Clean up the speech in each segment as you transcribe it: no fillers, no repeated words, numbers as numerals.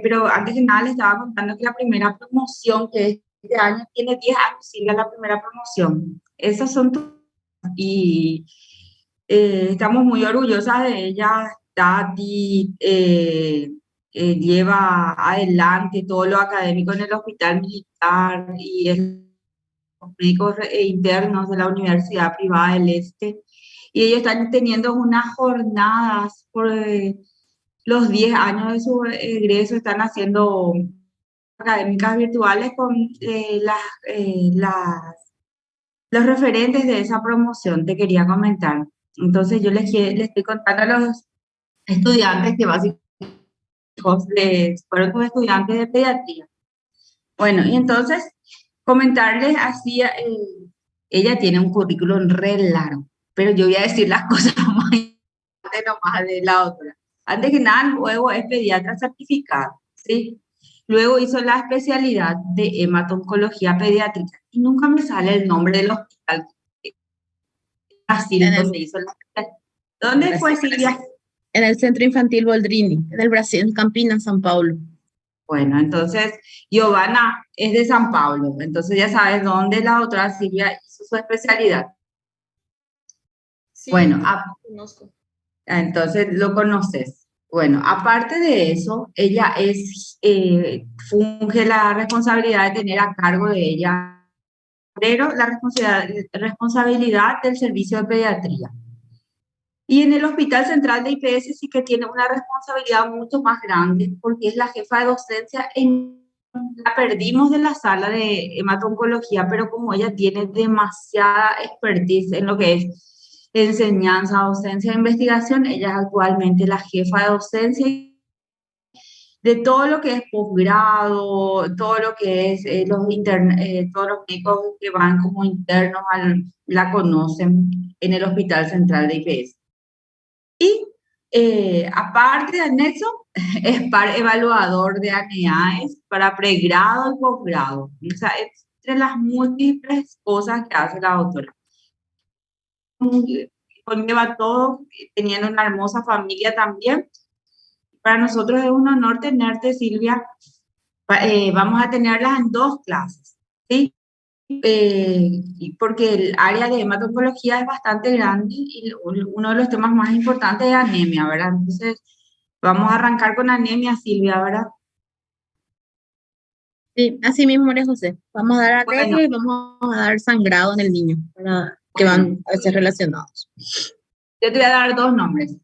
pero antes que nada les estaba contando que la primera promoción que este año tiene 10 años, Silvia, la primera promoción. Esas son y estamos muy orgullosas de ella. Tati lleva adelante todo lo académico en el hospital militar y es los médicos internos de la Universidad Privada del Este. Y ellos están teniendo unas jornadas por los 10 años de su egreso, están haciendo académicas virtuales con los referentes de esa promoción, te quería comentar. Entonces yo les estoy contando a los estudiantes que básicamente fueron tus estudiantes de pediatría. Bueno, y entonces comentarles así, ella tiene un currículum re largo, pero yo voy a decir las cosas más nomás de la otra. Antes que nada, luego es pediatra certificada, ¿sí? Luego hizo la especialidad de hemato-oncología pediátrica y nunca me sale el nombre del hospital. Brasil, En el, donde hizo la especialidad. en ¿Dónde fue, Brasil. Silvia? En el Centro Infantil Boldrini, en el Brasil, en Campinas, San Paulo. Bueno, entonces Giovanna es de San Pablo, entonces ya sabes dónde la otra Silvia hizo su especialidad. Sí, Bueno, conozco. entonces lo conoces. Bueno, aparte de eso, ella funge la responsabilidad de tener a cargo de ella, pero la responsabilidad del servicio de pediatría. Y en el Hospital Central de IPS sí que tiene una responsabilidad mucho más grande, porque es la jefa de docencia. La perdimos de la sala de hemato-oncología, pero como ella tiene demasiada expertise en lo que es enseñanza, docencia e investigación, ella es actualmente la jefa de docencia de todo lo que es posgrado, todo lo que es todos los médicos que van como internos, la conocen en el Hospital Central de IPS. Y aparte de anexo, es par evaluador de ANEAES para pregrado y posgrado. O sea, es entre las múltiples cosas que hace la doctora. Conlleva todo, teniendo una hermosa familia también. Para nosotros es un honor tenerte, Silvia. Vamos a tenerlas en 2 clases, ¿sí? Porque el área de hemato-oncología es bastante grande y uno de los temas más importantes es anemia, ¿verdad? Entonces, vamos a arrancar con anemia, Silvia, ¿verdad? Sí, así mismo, María José. Vamos a dar Bueno, anemia y vamos a dar sangrado en el niño, que bueno, van a ser relacionados. yo te voy a dar 2 nombres.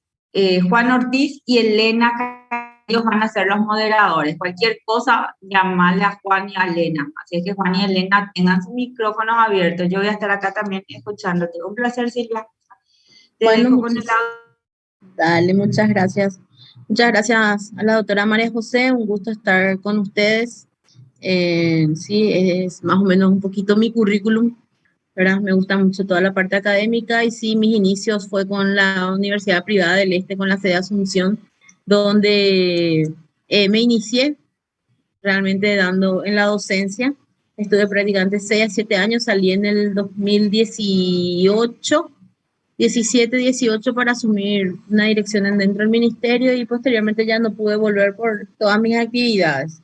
Juan Ortiz y Elena, ellos van a ser los moderadores. Cualquier cosa, llamarle a Juan y a Elena. Así es que Juan y Elena tengan sus micrófonos abiertos. Yo voy a estar acá también escuchándote. Un placer, Silvia. Te Bueno, dejo con el audio. dale, muchas gracias. Muchas gracias a la doctora María José, un gusto estar con ustedes. Sí, es más o menos un poquito mi currículum, ¿verdad? Me gusta mucho toda la parte académica y sí, mis inicios fue con la Universidad Privada del Este, con la sede de Asunción, donde me inicié realmente dando en la docencia. Estuve practicante 6 a 7 años, salí en el 2018, 17, 18 para asumir una dirección dentro del ministerio y posteriormente ya no pude volver por todas mis actividades.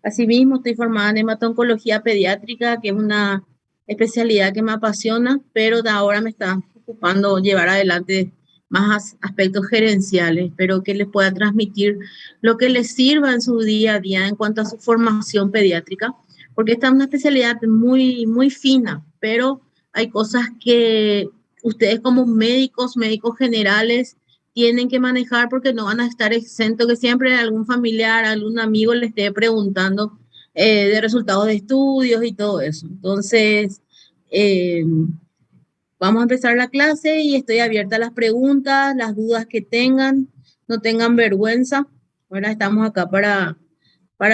Asimismo, estoy formada en hemato-oncología pediátrica, que es una especialidad que me apasiona, pero de ahora me está ocupando llevar adelante más aspectos gerenciales. Espero que les pueda transmitir lo que les sirva en su día a día en cuanto a su formación pediátrica, porque esta es una especialidad muy, muy fina, pero hay cosas que ustedes como médicos, médicos generales, tienen que manejar porque no van a estar exentos que siempre algún familiar, algún amigo le esté preguntando de resultados de estudios y todo eso. Entonces, eh, vamos a empezar la clase y estoy abierta a las preguntas, las dudas que tengan, no tengan vergüenza. Ahora estamos acá para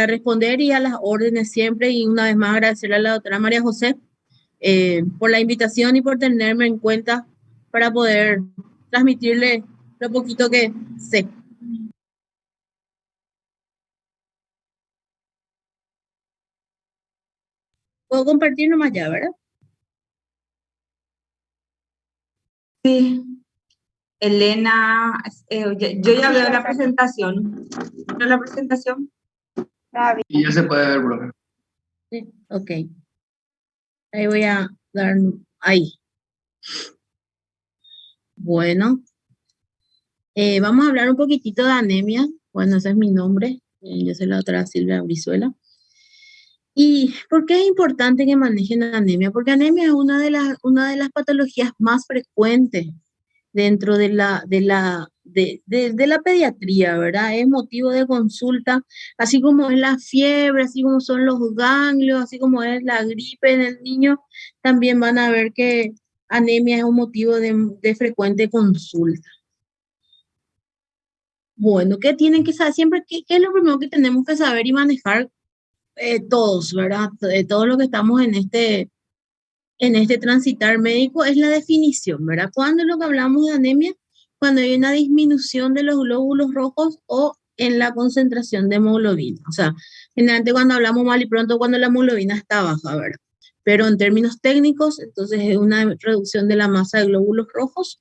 responder y a las órdenes siempre. Y una vez más agradecerle a la doctora María José por la invitación y por tenerme en cuenta para poder transmitirle lo poquito que sé. Puedo compartir nomás ya, ¿verdad? Sí, Elena, yo ya veo la presentación. ¿Veo la presentación? Y ya se puede ver, profe. Sí, ok. Ahí voy a dar, ahí. Bueno, vamos a hablar un poquitito de anemia. Bueno, ese es mi nombre. Yo soy la doctora Silvia Brizuela. ¿Y por qué es importante que manejen anemia? Porque anemia es una de las patologías más frecuentes dentro de la pediatría, ¿verdad? Es motivo de consulta, así como es la fiebre, así como son los ganglios, así como es la gripe en el niño, también van a ver que anemia es un motivo de frecuente consulta. Bueno, ¿qué tienen que saber? Siempre, ¿qué es lo primero que tenemos que saber y manejar todos, ¿verdad? Todos los que estamos en este transitar médico es la definición, ¿verdad? ¿Cuándo es lo que hablamos de anemia? Cuando hay una disminución de los glóbulos rojos o en la concentración de hemoglobina. O sea, generalmente cuando hablamos mal y pronto cuando la hemoglobina está baja, ¿verdad? Pero en términos técnicos, entonces es una reducción de la masa de glóbulos rojos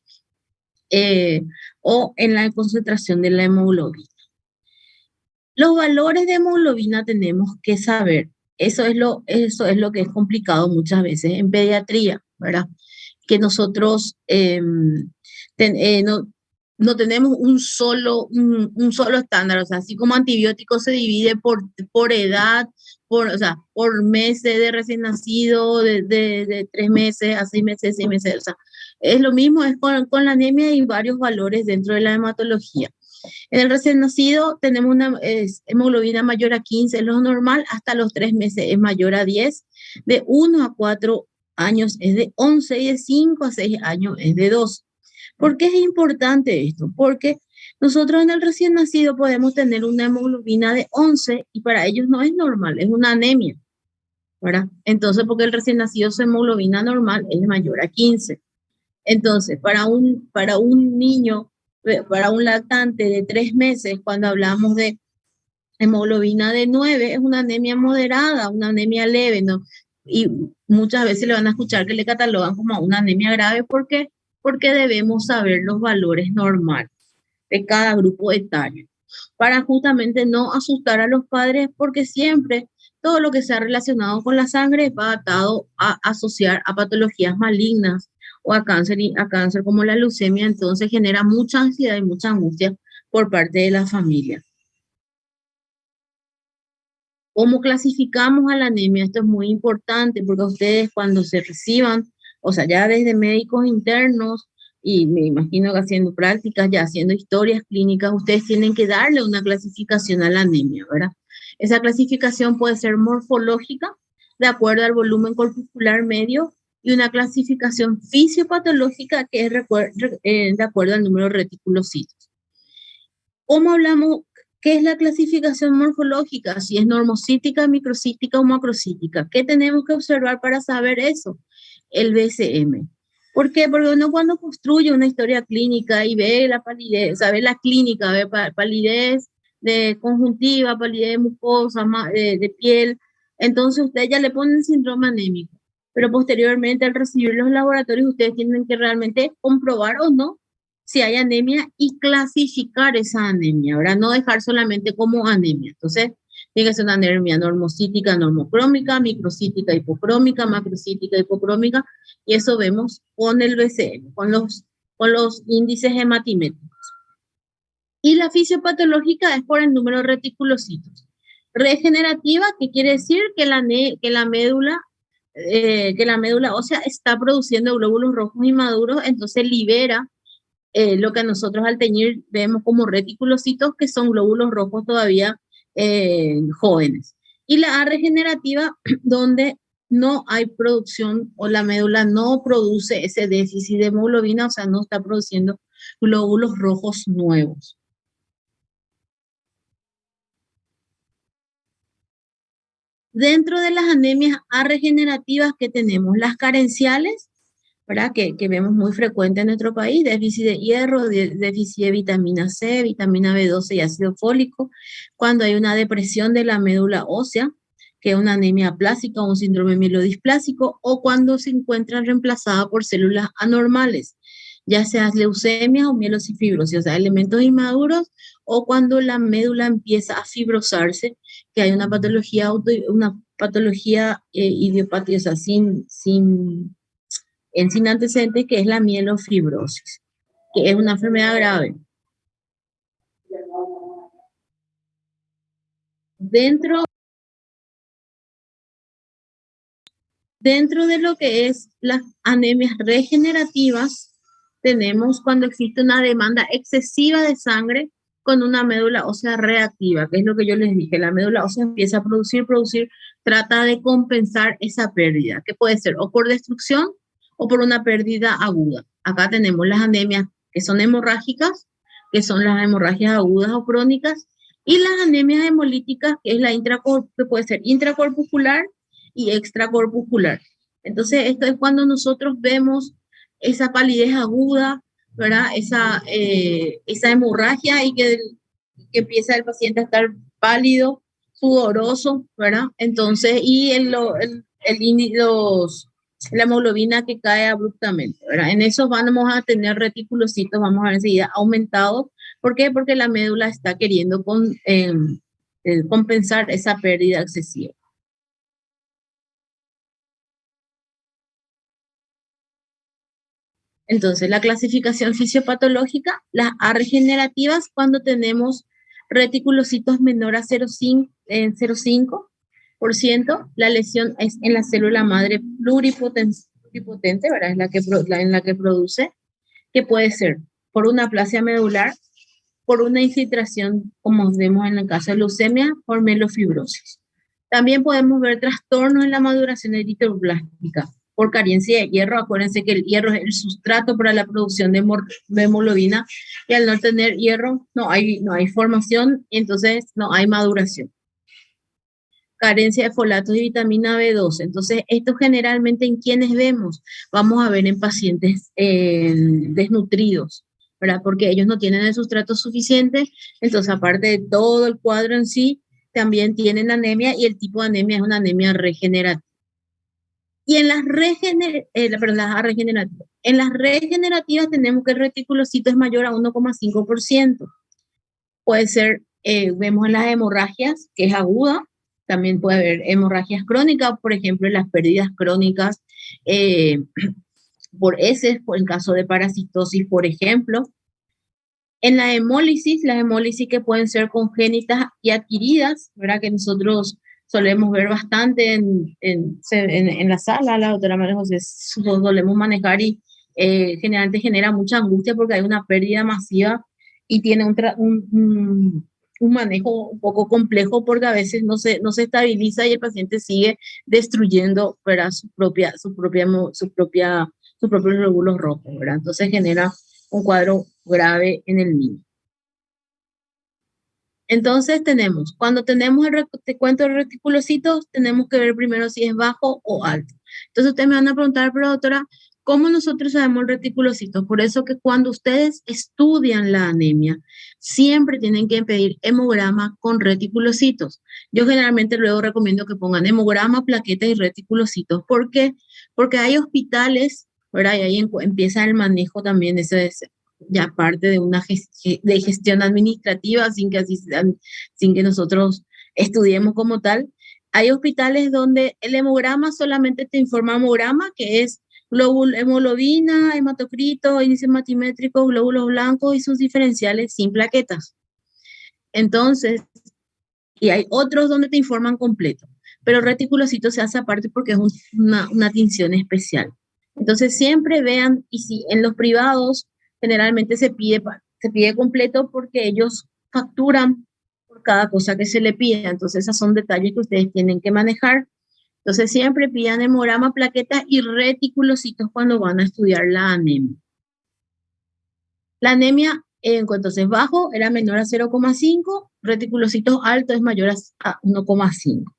o en la concentración de la hemoglobina. Los valores de hemoglobina tenemos que saber. Eso es lo que es complicado muchas veces en pediatría, ¿verdad? Que nosotros no tenemos un solo estándar, o sea, así como antibióticos se divide por edad, o sea, por meses de recién nacido, de 3 meses a 6 meses, 6 meses, o sea, es lo mismo, es con la anemia y varios valores dentro de la hematología. En el recién nacido tenemos una hemoglobina mayor a 15, es lo normal, hasta los 3 meses es mayor a 10, de 1 a 4 años es de 11 y de 5 a 6 años es de 12. ¿Por qué es importante esto? Porque nosotros en el recién nacido podemos tener una hemoglobina de 11 y para ellos no es normal, es una anemia, ¿verdad? Entonces, porque el recién nacido su hemoglobina normal es mayor a 15. Entonces, para un niño, para un lactante de 3 meses, cuando hablamos de hemoglobina de 9, es una anemia moderada, una anemia leve, ¿no? Y muchas veces le van a escuchar que le catalogan como una anemia grave. ¿Por qué? Porque debemos saber los valores normales de cada grupo etario, para justamente no asustar a los padres, porque siempre todo lo que sea relacionado con la sangre va atado a asociar a patologías malignas o a cáncer como la leucemia, entonces genera mucha ansiedad y mucha angustia por parte de la familia. ¿Cómo clasificamos a la anemia? Esto es muy importante porque ustedes cuando se reciban, o sea, ya desde médicos internos, y me imagino que haciendo prácticas, ya haciendo historias clínicas, ustedes tienen que darle una clasificación a la anemia, ¿verdad? Esa clasificación puede ser morfológica, de acuerdo al volumen corpuscular medio, y una clasificación fisiopatológica que es de acuerdo al número de reticulocitos. ¿Cómo hablamos? ¿Qué es la clasificación morfológica? Si es normocítica, microcítica o macrocítica. ¿Qué tenemos que observar para saber eso? El BCM. ¿Por qué? Porque uno cuando construye una historia clínica y ve la palidez, sabe la clínica, ve palidez de conjuntiva, palidez mucosa, de piel, entonces usted ya le ponen síndrome anémico. Pero posteriormente al recibir los laboratorios ustedes tienen que realmente comprobar o no si hay anemia y clasificar esa anemia, ¿verdad? No dejar solamente como anemia. Entonces, tiene que ser una anemia normocítica, normocrómica, microcítica, hipocrómica, macrocítica, hipocrómica, y eso vemos con el BCM, con los índices hematimétricos. Y la fisiopatológica es por el número de reticulocitos. Regenerativa, ¿qué quiere decir? Que la médula ósea está produciendo glóbulos rojos inmaduros, entonces libera lo que nosotros al teñir vemos como reticulocitos, que son glóbulos rojos todavía jóvenes. Y la A regenerativa, donde no hay producción o la médula no produce ese déficit de hemoglobina, o sea, no está produciendo glóbulos rojos nuevos. Dentro de las anemias A regenerativas que tenemos, las carenciales, ¿verdad? Que vemos muy frecuente en nuestro país, déficit de hierro, déficit de vitamina C, vitamina B12 y ácido fólico, cuando hay una depresión de la médula ósea, que es una anemia aplásica o un síndrome mielodisplásico, o cuando se encuentra reemplazada por células anormales. ya sea leucemia o mielocifibrosis, o sea, elementos inmaduros, o cuando la médula empieza a fibrosarse, que hay una patología idiopática, o sea, sin antecedentes, que es la mielofibrosis, que es una enfermedad grave. Dentro de lo que es las anemias regenerativas, tenemos cuando existe una demanda excesiva de sangre con una médula ósea reactiva, que es lo que yo les dije, la médula ósea empieza a producir, trata de compensar esa pérdida, que puede ser o por destrucción o por una pérdida aguda. Acá tenemos las anemias que son hemorrágicas, que son las hemorragias agudas o crónicas, y las anemias hemolíticas, que es que puede ser intracorpuscular y extracorpuscular. Entonces, esto es cuando nosotros vemos esa palidez aguda, ¿verdad? Esa hemorragia y que empieza el paciente a estar pálido, sudoroso, ¿verdad? Entonces, y la hemoglobina que cae abruptamente, ¿verdad? En eso vamos a tener reticulocitos, vamos a ver enseguida, aumentados. ¿Por qué? Porque la médula está queriendo compensar esa pérdida excesiva. Entonces, la clasificación fisiopatológica, las A regenerativas, cuando tenemos reticulocitos menor a 0,5%, la lesión es en la célula madre pluripotente, ¿verdad? En la que produce, que puede ser por una aplasia medular, por una infiltración, como vemos en el caso de leucemia, por mielofibrosis. También podemos ver trastornos en la maduración eritroblástica por carencia de hierro. Acuérdense que el hierro es el sustrato para la producción de hemoglobina, y al no tener hierro no hay formación y entonces no hay maduración. Carencia de folatos y vitamina B12. Entonces, esto generalmente en quienes vemos, vamos a ver en pacientes desnutridos, ¿verdad? Porque ellos no tienen el sustrato suficiente, entonces aparte de todo el cuadro en sí, también tienen anemia, y el tipo de anemia es una anemia regenerativa. Y en las regenerativas. En las regenerativas tenemos que el reticulocito es mayor a 1,5%. Puede ser, vemos en las hemorragias, que es aguda, también puede haber hemorragias crónicas, por ejemplo, en las pérdidas crónicas por heces, por el caso de parasitosis, por ejemplo. En la hemólisis, las hemólisis que pueden ser congénitas y adquiridas, ¿verdad? Que nosotros solemos ver bastante en la sala, la doctora María José, solemos manejar, y generalmente genera mucha angustia porque hay una pérdida masiva y tiene un manejo un poco complejo, porque a veces no se estabiliza y el paciente sigue destruyendo, ¿verdad? Sus propios glóbulos rojos, ¿verdad? Entonces genera un cuadro grave en el niño. Entonces cuando tenemos te cuento el reticulocito, tenemos que ver primero si es bajo o alto. Entonces ustedes me van a preguntar, pero doctora, ¿cómo nosotros sabemos el reticulocito? Por eso que cuando ustedes estudian la anemia, siempre tienen que pedir hemograma con reticulocitos. Yo generalmente luego recomiendo que pongan hemograma, plaquetas y reticulocitos. ¿Por qué? Porque hay hospitales, ¿verdad? Y ahí empieza el manejo también de ese, ya parte de una gestión administrativa, sin que nosotros estudiemos como tal. Hay hospitales donde el hemograma solamente te informa hemograma, que es hemoglobina, hematocrito, índice hematimétrico, glóbulos blancos y sus diferenciales sin plaquetas. Entonces, y hay otros donde te informan completo, pero el reticulocito se hace aparte porque es una tinción especial. Entonces, siempre vean, y si en los privados generalmente se pide completo, porque ellos facturan por cada cosa que se le pida. Entonces, esos son detalles que ustedes tienen que manejar. Entonces, siempre pidan hemograma, plaquetas y reticulocitos cuando van a estudiar la anemia. La anemia, entonces, bajo era menor a 0,5, reticulocitos alto es mayor a 1,5.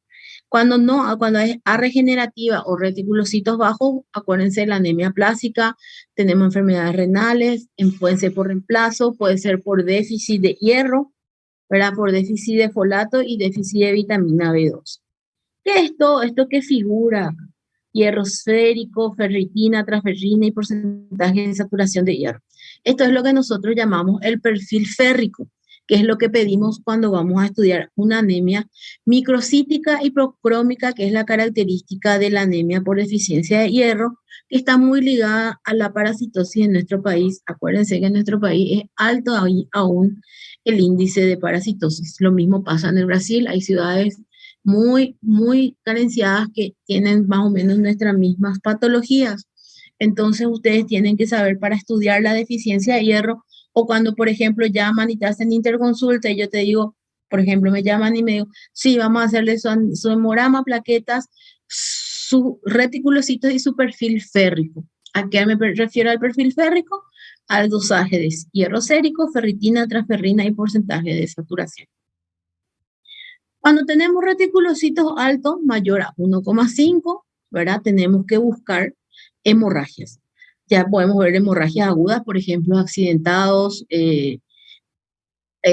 Cuando es A regenerativa o reticulocitos bajos, acuérdense de la anemia plásica, tenemos enfermedades renales, pueden ser por reemplazo, puede ser por déficit de hierro, ¿verdad? Por déficit de folato y déficit de vitamina B2. ¿Qué es esto? Esto que figura hierro férico, ferritina, transferrina y porcentaje de saturación de hierro. Esto es lo que nosotros llamamos el perfil férrico, que es lo que pedimos cuando vamos a estudiar una anemia microcítica y procrómica, que es la característica de la anemia por deficiencia de hierro, que está muy ligada a la parasitosis en nuestro país. Acuérdense que en nuestro país es alto aún el índice de parasitosis. Lo mismo pasa en el Brasil, hay ciudades muy carenciadas que tienen más o menos nuestras mismas patologías. Entonces ustedes tienen que saber para estudiar la deficiencia de hierro, o cuando, por ejemplo, llaman y te hacen interconsulta y yo te digo, por ejemplo, me llaman y me digo, sí, vamos a hacerle su hemograma, plaquetas, su reticulocitos y su perfil férrico. ¿A qué me refiero al perfil férrico? Al dosaje de hierro sérico, ferritina, transferrina y porcentaje de saturación. Cuando tenemos reticulocitos altos, mayor a 1,5, ¿verdad? Tenemos que buscar hemorragias. Ya podemos ver hemorragias agudas, por ejemplo, accidentados,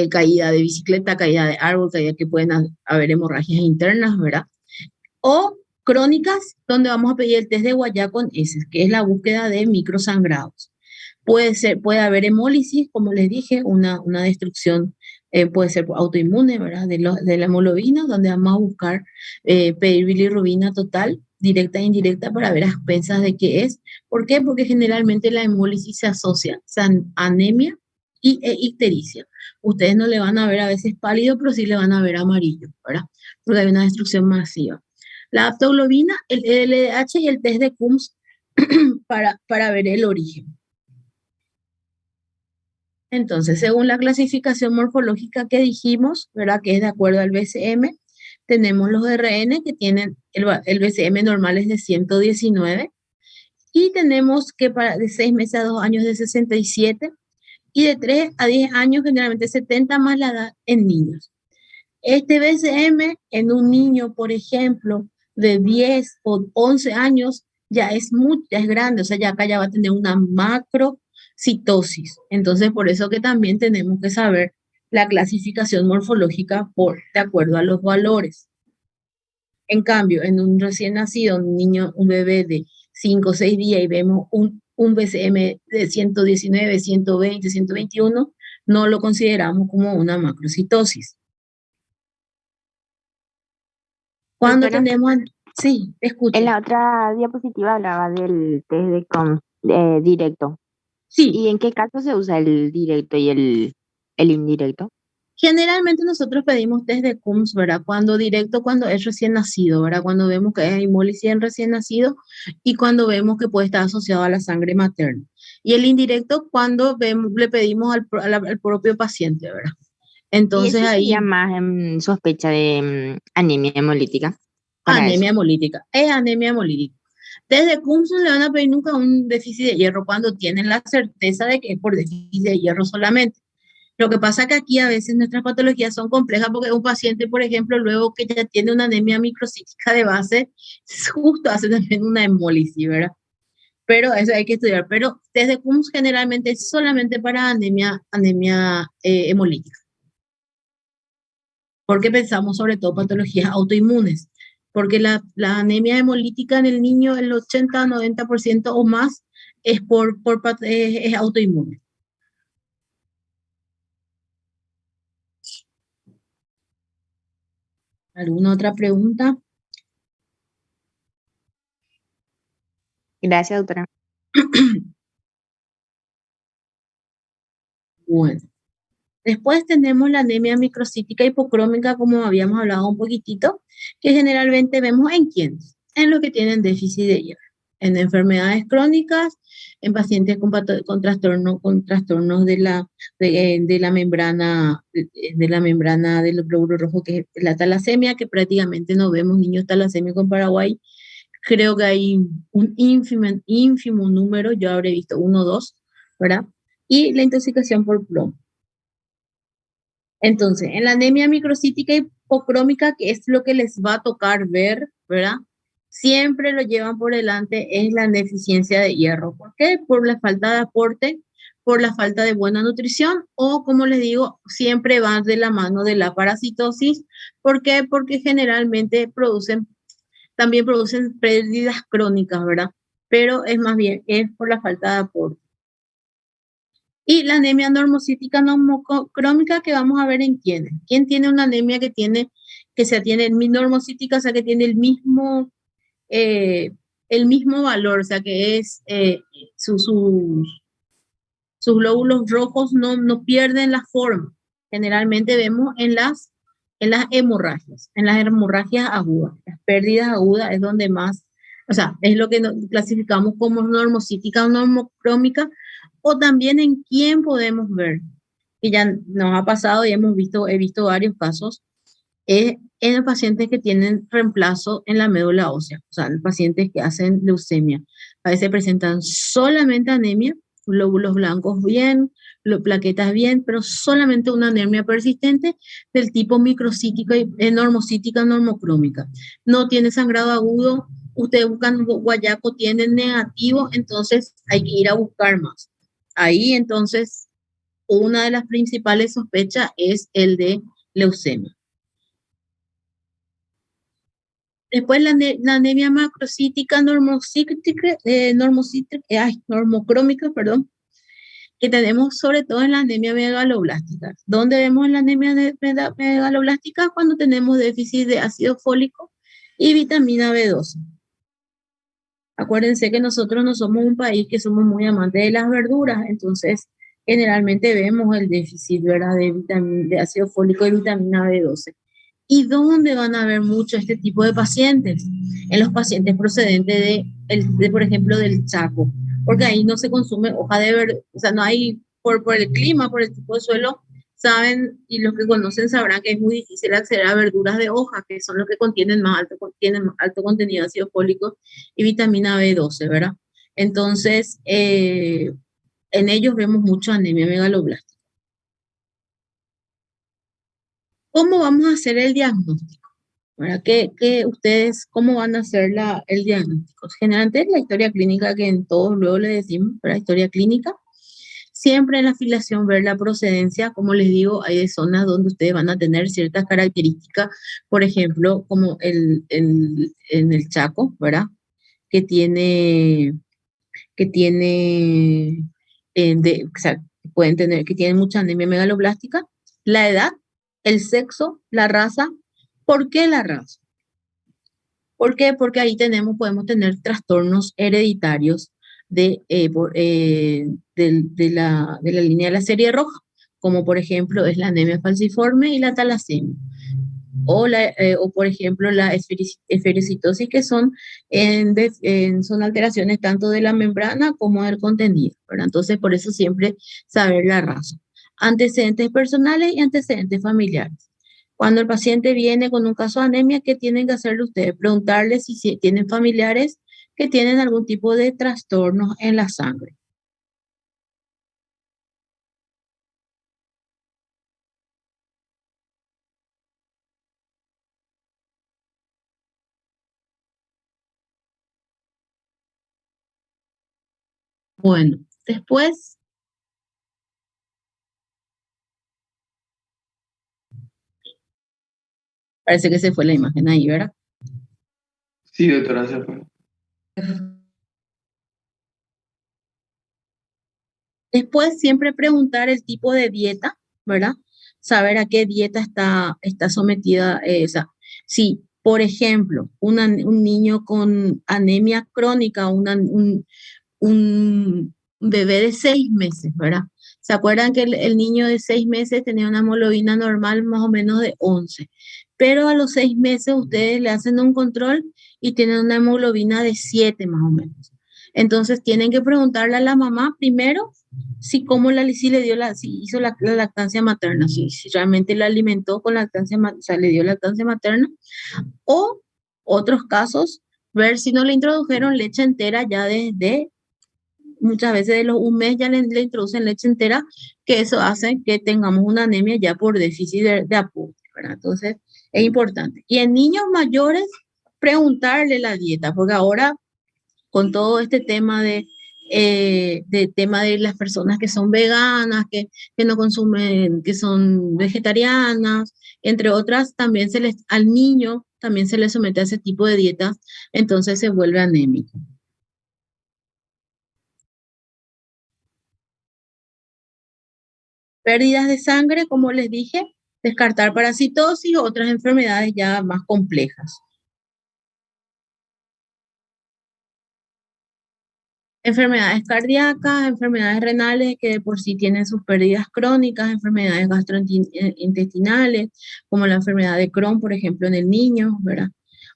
caída de bicicleta, caída de árbol, caída que pueden haber hemorragias internas, ¿verdad? O crónicas, donde vamos a pedir el test de Guayá con S, que es la búsqueda de microsangrados. Puede haber hemólisis, como les dije, una destrucción, puede ser autoinmune, ¿verdad? De la hemoglobina, donde vamos a buscar pedir bilirrubina total, directa e indirecta, para ver a expensas de qué es. ¿Por qué? Porque generalmente la hemólisis se asocia a anemia e ictericia. Ustedes no le van a ver a veces pálido, pero sí le van a ver amarillo, ¿verdad? Porque hay una destrucción masiva. La aptoglobina, el LDH y el test de Coombs para ver el origen. Entonces, según la clasificación morfológica que dijimos, ¿verdad? Que es de acuerdo al BCM, tenemos los RN que tienen, el BCM normal es de 119, y tenemos que de 6 meses a 2 años de 67, y de 3 a 10 años generalmente 70 más la edad en niños. Este BCM en un niño, por ejemplo, de 10 o 11 años, ya es grande, o sea, ya acá ya va a tener una macrocitosis. Entonces, por eso que también tenemos que saber la clasificación morfológica de acuerdo a los valores. En cambio, en un recién nacido, un niño, un bebé de 5 o 6 días y vemos un BCM de 119, 120, 121, no lo consideramos como una macrocitosis. Cuando Doctora, tenemos, sí, te escucho. en la otra diapositiva hablaba del test de directo. Sí, ¿Y en qué caso se usa el directo y el indirecto? generalmente nosotros pedimos test de Coombs, ¿verdad? Cuando es recién nacido, ¿verdad? Cuando vemos que hay hemólisis en recién nacido y cuando vemos que puede estar asociado a la sangre materna. Y el indirecto cuando le pedimos al propio paciente, ¿verdad? Y Entonces eso sería ahí, más en sospecha de anemia hemolítica para eso. anemia hemolítica, es anemia hemolítica. Desde Coombs no le van a pedir nunca un déficit de hierro cuando tienen la certeza de que es por déficit de hierro solamente. Lo que pasa es que aquí a veces nuestras patologías son complejas porque un paciente, por ejemplo, luego que ya tiene una anemia microcítica de base, justo hace también una hemólisis, ¿verdad? Pero eso hay que estudiar. Pero desde Coombs generalmente es solamente para anemia hemolítica. Porque pensamos sobre todo patologías autoinmunes. Porque la anemia hemolítica en el niño, el 80-90% o más, es es autoinmune. ¿Alguna otra pregunta? Gracias, doctora. Bueno. Después tenemos la anemia microcítica hipocrómica, como habíamos hablado un poquitito, que generalmente vemos en quiénes, en los que tienen déficit de hierro, en enfermedades crónicas, en pacientes con trastornos de la membrana del glóbulo rojo, que es la talasemia, que prácticamente no vemos niños talasémicos en Paraguay. Creo que hay un ínfimo número, yo habré visto 1 o 2, ¿verdad? Y la intoxicación por plomo. Entonces, en la anemia microcítica hipocrómica, que es lo que les va a tocar ver, ¿verdad? Siempre lo llevan por delante, es la deficiencia de hierro. ¿Por qué? Por la falta de aporte, por la falta de buena nutrición, o como les digo, siempre van de la mano de la parasitosis. ¿Por qué? Porque generalmente producen también producen pérdidas crónicas, ¿verdad? Pero es más bien, es por la falta de aporte. Y la anemia normocítica normocrómica que vamos a ver en quiénes. ¿Quién tiene una anemia que tiene normocítica, o sea, que tiene el mismo valor, o sea, que es sus glóbulos rojos no pierden la forma? Generalmente vemos en las hemorragias agudas. Las pérdidas agudas es donde más, o sea, es lo que clasificamos como normocítica o normocrómica, o también en quién podemos ver, que ya nos ha pasado y he visto varios casos, en los pacientes que tienen reemplazo en la médula ósea, o sea, en pacientes que hacen leucemia. A veces presentan solamente anemia, glóbulos blancos bien, plaquetas bien, pero solamente una anemia persistente del tipo microcítica y normocítica normocrómica. No tiene sangrado agudo, ustedes buscan guayaco, tienen negativo, entonces hay que ir a buscar más. Ahí entonces una de las principales sospechas es el de leucemia. Después la anemia macrocítica normocrómica, perdón, que tenemos sobre todo en la anemia megaloblástica. ¿Dónde vemos la anemia megaloblástica? Cuando tenemos déficit de ácido fólico y vitamina B12. Acuérdense que nosotros no somos un país que somos muy amantes de las verduras, entonces generalmente vemos el déficit, ¿verdad?, de ácido fólico y vitamina B12. ¿Y dónde van a ver mucho este tipo de pacientes? En los pacientes procedentes por ejemplo, del Chaco, porque ahí no se consume hoja de verde, o sea, no hay, por el clima, por el tipo de suelo, saben, y los que conocen sabrán que es muy difícil acceder a verduras de hoja, que son los que tienen más alto contenido de ácido fólico y vitamina B12, ¿verdad? Entonces, en ellos vemos mucho anemia megaloblástica. ¿Cómo vamos a hacer el diagnóstico? ¿Verdad? Ustedes, cómo van a hacer el diagnóstico? Generalmente la historia clínica que en todos luego le decimos, la historia clínica. Siempre en la afiliación ver la procedencia, como les digo, hay de zonas donde ustedes van a tener ciertas características, por ejemplo, como en el Chaco, ¿verdad? Que tiene, o sea, pueden tener, que tienen mucha anemia megaloblástica, la edad, el sexo, la raza. ¿Por qué la raza? ¿Por qué? Porque ahí podemos tener trastornos hereditarios de la línea de la serie roja, como por ejemplo es la anemia falciforme y la talasemia. O por ejemplo la esferocitosis, que son alteraciones tanto de la membrana como del contenido, ¿verdad? Entonces, por eso siempre saber la raza. Antecedentes personales y antecedentes familiares. Cuando el paciente viene con un caso de anemia, ¿qué tienen que hacerle ustedes? Preguntarle si tienen familiares que tienen algún tipo de trastornos en la sangre. Bueno, después parece que se fue la imagen ahí, ¿verdad? Sí, doctora, se fue. Después siempre preguntar el tipo de dieta, ¿verdad? Saber a qué dieta está sometida esa. Si, por ejemplo, un niño con anemia crónica, un bebé de 6 meses, ¿verdad? ¿Se acuerdan que el niño de 6 meses tenía una hemoglobina normal más o menos de 11? Pero a los 6 meses ustedes le hacen un control y tienen una hemoglobina de 7 más o menos. Entonces tienen que preguntarle a la mamá primero si hizo la lactancia materna, si realmente la alimentó con lactancia, o sea, le dio lactancia materna, o otros casos, ver si no le introdujeron leche entera ya desde, muchas veces de los un mes ya le introducen leche entera, que eso hace que tengamos una anemia ya por déficit de aporte, ¿verdad? Entonces, es importante. Y en niños mayores, preguntarle la dieta, porque ahora con todo este tema de de tema de las personas que son veganas, que no consumen, que son vegetarianas, entre otras, también al niño también se le somete a ese tipo de dietas, entonces se vuelve anémico. Pérdidas de sangre, como les dije, descartar parasitosis y otras enfermedades ya más complejas. Enfermedades cardíacas, enfermedades renales que de por sí tienen sus pérdidas crónicas, enfermedades gastrointestinales, como la enfermedad de Crohn, por ejemplo, en el niño, ¿verdad?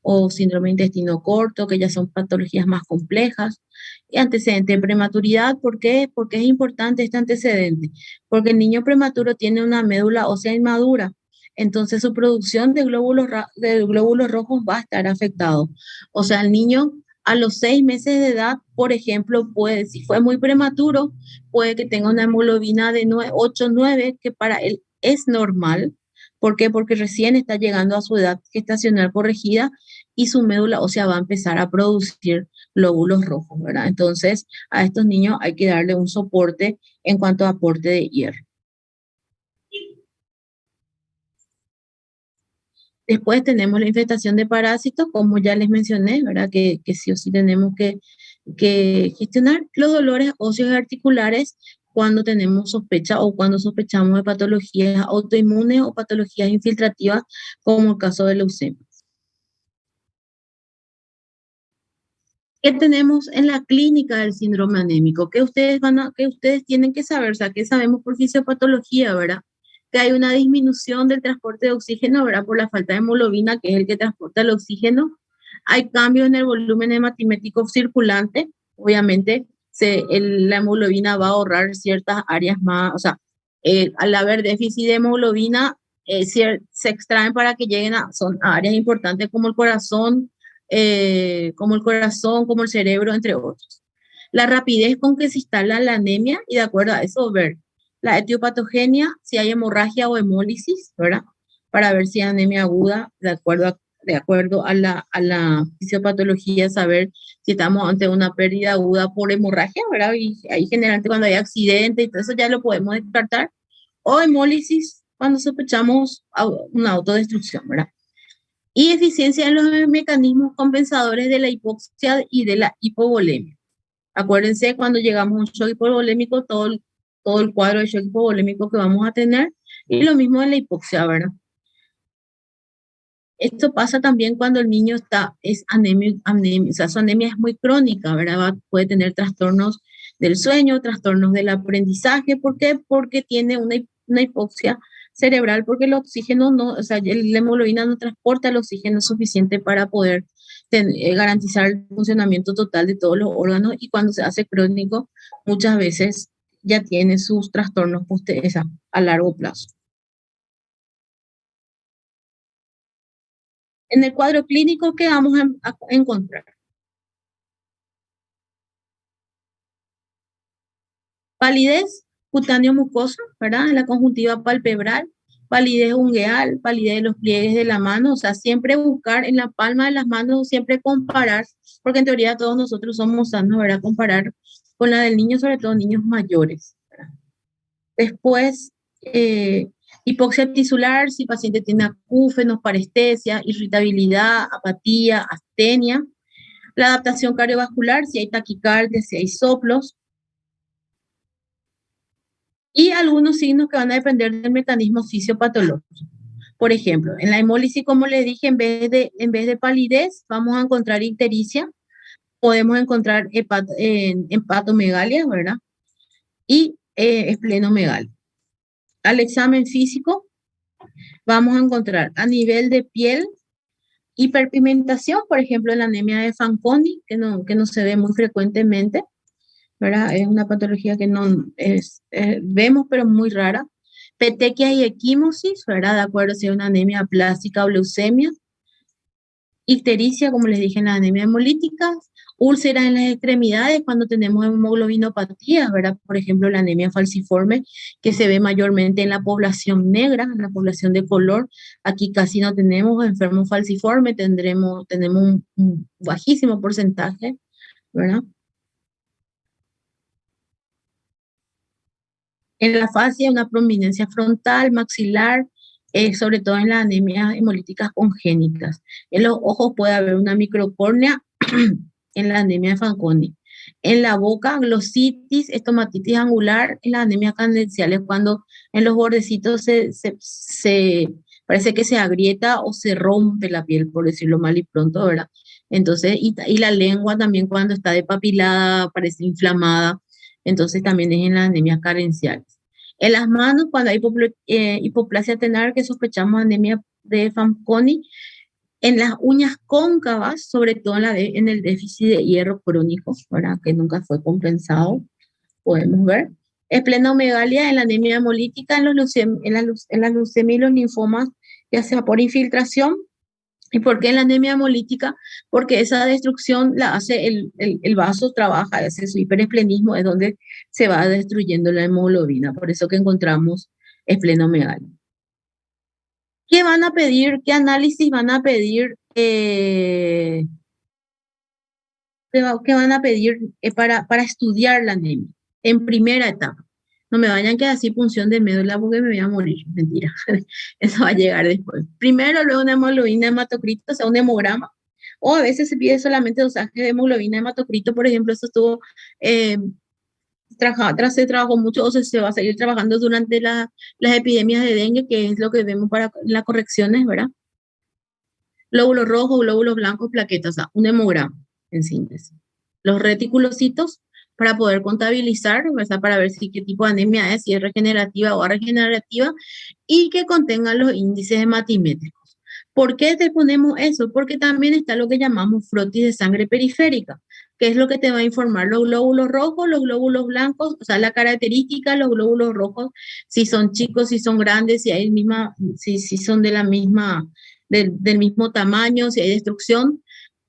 O síndrome de intestino corto, que ya son patologías más complejas. Y antecedente de prematuridad, ¿por qué? Porque es importante este antecedente, porque el niño prematuro tiene una médula ósea inmadura, entonces su producción de glóbulos rojos va a estar afectado. O sea, el niño a los 6 meses de edad, por ejemplo, puede, si fue muy prematuro, puede que tenga una hemoglobina de 8 o 9, que para él es normal. ¿Por qué? Porque recién está llegando a su edad gestacional corregida y su médula ósea va a empezar a producir glóbulos rojos, ¿verdad? Entonces, a estos niños hay que darle un soporte en cuanto a aporte de hierro. Después tenemos la infestación de parásitos, como ya les mencioné, ¿verdad? Que sí o sí tenemos que gestionar los dolores óseos y articulares cuando tenemos sospecha o cuando sospechamos de patologías autoinmunes o patologías infiltrativas, como el caso de leucemia. ¿Qué tenemos en la clínica del síndrome anémico? ¿Qué ustedes tienen que saber? O sea, ¿qué sabemos por fisiopatología, verdad? Que hay una disminución del transporte de oxígeno, ¿verdad? Por la falta de hemoglobina, que es el que transporta el oxígeno. Hay cambios en el volumen hematimético circulante. Obviamente, la hemoglobina va a ahorrar ciertas áreas más, o sea, al haber déficit de hemoglobina, se extraen para que lleguen son a áreas importantes como el corazón, como el cerebro, entre otros. La rapidez con que se instala la anemia y de acuerdo a eso ver la etiopatogenia, si hay hemorragia o hemólisis, ¿verdad? Para ver si hay anemia aguda, de acuerdo a la fisiopatología, saber si estamos ante una pérdida aguda por hemorragia, ¿verdad? Y ahí generalmente cuando hay accidente y todo eso ya lo podemos descartar. O hemólisis cuando sospechamos una autodestrucción, ¿verdad? Y eficiencia en los mecanismos compensadores de la hipoxia y de la hipovolemia. Acuérdense, cuando llegamos a un shock hipovolémico, todo el cuadro de shock hipovolémico que vamos a tener, y lo mismo en la hipoxia, ¿verdad? Esto pasa también cuando el niño es o sea, su anemia es muy crónica, ¿verdad? Puede tener trastornos del sueño, trastornos del aprendizaje. ¿Por qué? Porque tiene una hipoxia cerebral, porque el oxígeno no, o sea, la hemoglobina no transporta el oxígeno suficiente para poder garantizar el funcionamiento total de todos los órganos, y cuando se hace crónico, muchas veces ya tiene sus trastornos a largo plazo. En el cuadro clínico, ¿qué vamos a encontrar? Palidez cutáneo mucosa, ¿verdad? En la conjuntiva palpebral, palidez ungueal, palidez de los pliegues de la mano, o sea, siempre buscar en la palma de las manos, siempre comparar, porque en teoría todos nosotros somos sanos, ¿verdad? Comparar con la del niño, sobre todo niños mayores, ¿verdad? Después, hipoxia tisular, si el paciente tiene acúfenos, parestesia, irritabilidad, apatía, astenia. La adaptación cardiovascular, si hay taquicardia, si hay soplos. Y algunos signos que van a depender del mecanismo fisiopatológico. Por ejemplo, en la hemólisis, como les dije, en vez de palidez, vamos a encontrar ictericia, podemos encontrar hepatomegalia, ¿verdad? Y esplenomegalia. Al examen físico, vamos a encontrar a nivel de piel, hiperpigmentación, por ejemplo, en la anemia de Fanconi, que no se ve muy frecuentemente, ¿verdad? Es una patología que no vemos, pero muy rara. Petequias y equimosis, ¿verdad? De acuerdo si es una anemia plástica o leucemia. Ictericia, como les dije, en la anemia hemolítica. Úlceras en las extremidades cuando tenemos hemoglobinopatías, ¿verdad? Por ejemplo, la anemia falciforme, que se ve mayormente en la población negra, en la población de color. Aquí casi no tenemos enfermos falciformes, tenemos un bajísimo porcentaje, ¿verdad? En la fascia, una prominencia frontal, maxilar, sobre todo en las anemias hemolíticas congénitas. En los ojos puede haber una microcórnea en la anemia de Fanconi. En la boca, glositis, estomatitis angular, en las anemias candenciales, cuando en los bordecitos parece que se agrieta o se rompe la piel, por decirlo mal y pronto, ¿verdad? Entonces, y la lengua también cuando está depapilada, parece inflamada, entonces también es en las anemias carenciales. En las manos, cuando hay hipoplasia tenar, que sospechamos anemia de Fanconi, en las uñas cóncavas, sobre todo en el déficit de hierro crónico, ¿verdad? Que nunca fue compensado, podemos ver. Esplenomegalia en la anemia hemolítica, en la leucemia y los linfomas, ya sea por infiltración. ¿Y por qué en la anemia hemolítica? Porque esa destrucción la hace el vaso, trabaja, hace su hiperesplenismo, es donde se va destruyendo la hemoglobina. Por eso que encontramos esplenomegalia. ¿Qué van a pedir? ¿Qué análisis van a pedir? ¿Qué van a pedir para estudiar la anemia en primera etapa? No me vayan que así punción de médula porque me voy a morir. Mentira. Eso va a llegar después. Primero, luego una hemoglobina hematocrito, o sea, un hemograma. O a veces se pide solamente dosaje de hemoglobina hematocrito. Por ejemplo, esto estuvo... se trabajó mucho o se va a seguir trabajando durante las epidemias de dengue, que es lo que vemos para las correcciones, ¿verdad? Glóbulos rojos, glóbulos blancos, plaquetas, o sea, un hemograma en síntesis. Los reticulocitos para poder contabilizar, ¿verdad? Para ver si qué tipo de anemia es, si es regenerativa o regenerativa, y que contengan los índices hematimétricos. ¿Por qué te ponemos eso? Porque también está lo que llamamos frotis de sangre periférica, que es lo que te va a informar los glóbulos rojos, los glóbulos blancos, o sea, la característica, los glóbulos rojos, si son chicos, si son grandes, si son de la misma, del mismo tamaño, si hay destrucción.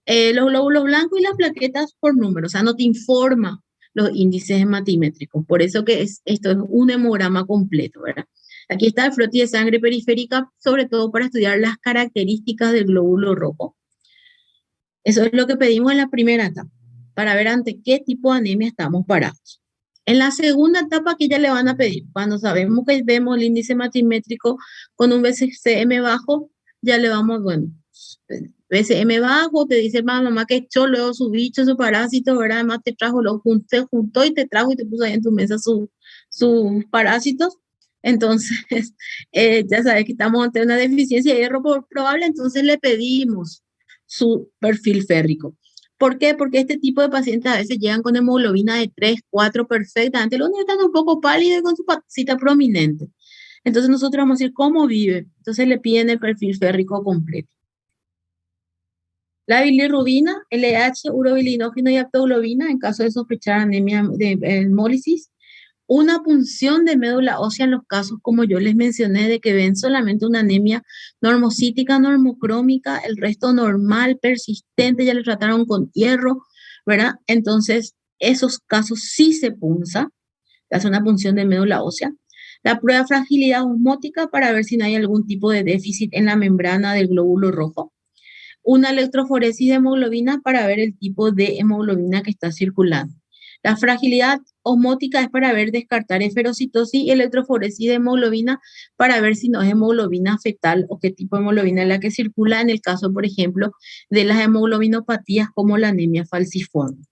Los glóbulos blancos y las plaquetas por número, o sea, no te informa los índices hematimétricos. Por eso que esto es un hemograma completo, ¿verdad? Aquí está el frotis de sangre periférica, sobre todo para estudiar las características del glóbulo rojo. Eso es lo que pedimos en la primera etapa, para ver ante qué tipo de anemia estamos parados. En la segunda etapa, que ya le van a pedir, cuando sabemos que vemos el índice hematimétrico con un BCM bajo, ya le vamos, bueno, BCM bajo, te dice mamá que echó luego su bicho, su parásito, ¿verdad? Además te trajo, te juntó y te trajo y te puso ahí en tu mesa sus parásitos. Entonces, ya sabes que estamos ante una deficiencia de hierro probable, entonces le pedimos su perfil férrico. ¿Por qué? Porque este tipo de pacientes a veces llegan con hemoglobina de 3, 4 perfectamente, los niños están un poco pálidos y con su patita prominente. Entonces nosotros vamos a decir cómo vive. Entonces le piden el perfil férrico completo. La bilirrubina, LH, urobilinógeno y aptoglobina en caso de sospechar anemia de hemólisis. Una punción de médula ósea en los casos, como yo les mencioné, de que ven solamente una anemia normocítica, normocrómica, el resto normal, persistente, ya le trataron con hierro, ¿verdad? Entonces, esos casos sí se punza, se hace una punción de médula ósea. La prueba de fragilidad osmótica para ver si no hay algún tipo de déficit en la membrana del glóbulo rojo. Una electroforesis de hemoglobina para ver el tipo de hemoglobina que está circulando. La fragilidad osmótica es para ver descartar esferocitosis y electroforesis de hemoglobina para ver si no es hemoglobina fetal o qué tipo de hemoglobina es la que circula en el caso, por ejemplo, de las hemoglobinopatías como la anemia falciforme.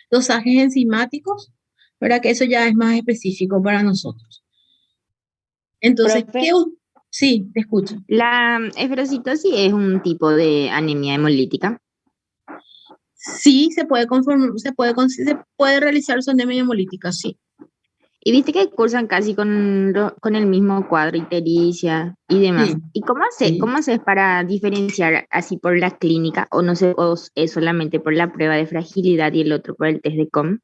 Dosajes enzimáticos, para que eso ya es más específico para nosotros. Entonces, Profe, sí, te escucho. la esferocitosis es un tipo de anemia hemolítica. Sí, se puede realizar su anemia hemolítica, sí. Y viste que cursan casi con el mismo cuadro, ictericia y demás. Sí, ¿Y cómo sí. haces para diferenciar así por la clínica o no sé, o es solamente por la prueba de fragilidad y el otro por el test de COM?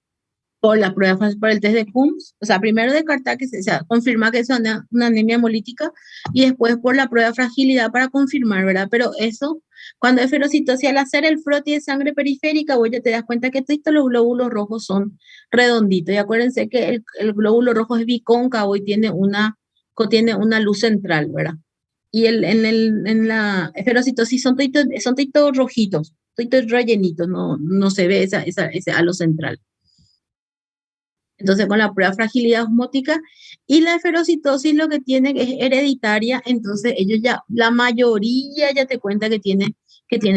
Por la prueba, por el test de Coombs, o sea, primero descartar que confirma que es una anemia hemolítica y después por la prueba de fragilidad para confirmar, ¿verdad? Pero eso, cuando es ferocitosis, al hacer el frotis de sangre periférica, vos ya te das cuenta que todos los glóbulos rojos son redonditos. Y acuérdense que el glóbulo rojo es bicóncavo y tiene una luz central, ¿verdad? Y en la ferocitosis son todos rojitos, todos rellenitos, no se ve ese halo central. Entonces, con la prueba de fragilidad osmótica y la esferocitosis lo que tiene es hereditaria, entonces ellos ya, la mayoría ya te cuenta que tienen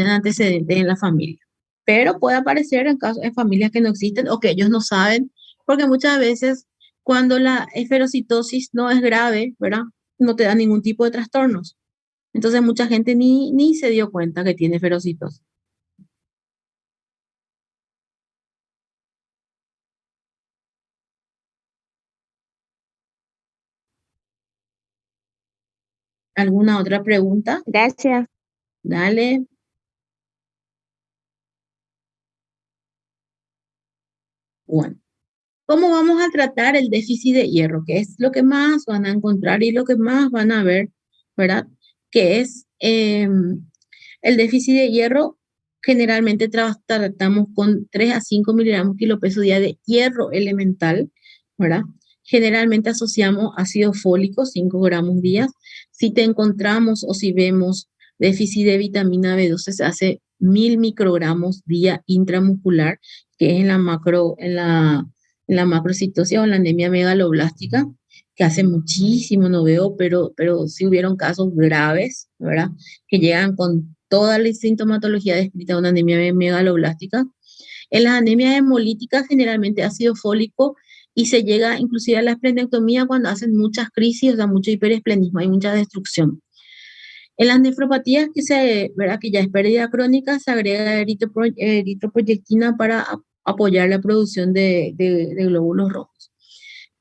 antecedentes en la familia. Pero puede aparecer en casos, en familias que no existen o que ellos no saben, porque muchas veces cuando la esferocitosis no es grave, ¿verdad? No te da ningún tipo de trastornos. Entonces mucha gente ni se dio cuenta que tiene esferocitosis. ¿Alguna otra pregunta? Gracias. Dale. Bueno, ¿cómo vamos a tratar el déficit de hierro? ¿Qué es lo que más van a encontrar y lo que más van a ver, ¿verdad? Que es el déficit de hierro. Generalmente tratamos con 3 a 5 miligramos kilopeso día de hierro elemental, ¿verdad? Generalmente asociamos ácido fólico, 5 gramos día. Si te encontramos o si vemos déficit de vitamina B12, se hace 1000 microgramos día intramuscular, que es en la macrocitosis o la anemia megaloblástica, que hace muchísimo no veo, pero sí hubieron casos graves, ¿verdad? Que llegan con toda la sintomatología descrita de una anemia megaloblástica. En las anemias hemolíticas generalmente ácido fólico y se llega inclusive a la esplenectomía cuando hacen muchas crisis, o sea, mucho hiperesplenismo, hay mucha destrucción. En las nefropatías ¿verdad? Que ya es pérdida crónica, se agrega eritroproyectina para apoyar la producción de glóbulos rojos.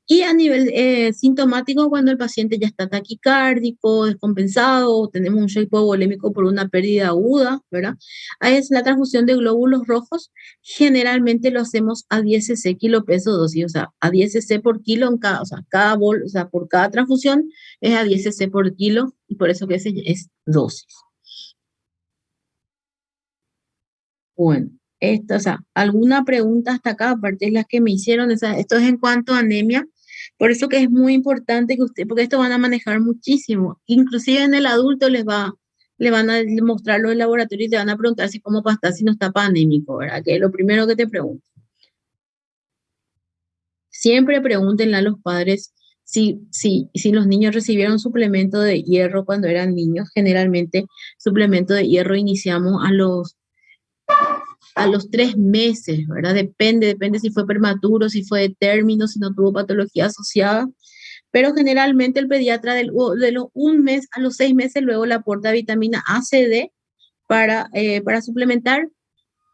Y a nivel sintomático, cuando el paciente ya está taquicárdico, descompensado, tenemos un shock hipovolémico por una pérdida aguda, ¿verdad? Ahí es la transfusión de glóbulos rojos. Generalmente lo hacemos a 10 cc kilopeso dosis, o sea, a 10 cc por kilo en cada, o sea, por cada transfusión es a 10 cc por kilo y por eso que ese es dosis. Bueno, o sea, ¿alguna pregunta hasta acá, aparte de las que me hicieron? O sea, esto es en cuanto a anemia. Por eso que es muy importante que porque esto van a manejar muchísimo. Inclusive en el adulto le van a mostrar los laboratorios y te van a preguntar si cómo está, si no está anémico, ¿verdad? Que es lo primero que te pregunto. Siempre pregúntenle a los padres si los niños recibieron suplemento de hierro cuando eran niños. Generalmente suplemento de hierro iniciamos a los 3 meses, ¿verdad? Depende si fue prematuro, si fue de término, si no tuvo patología asociada. Pero generalmente el pediatra de los 1 mes a los 6 meses luego le aporta vitamina A, C, D para suplementar.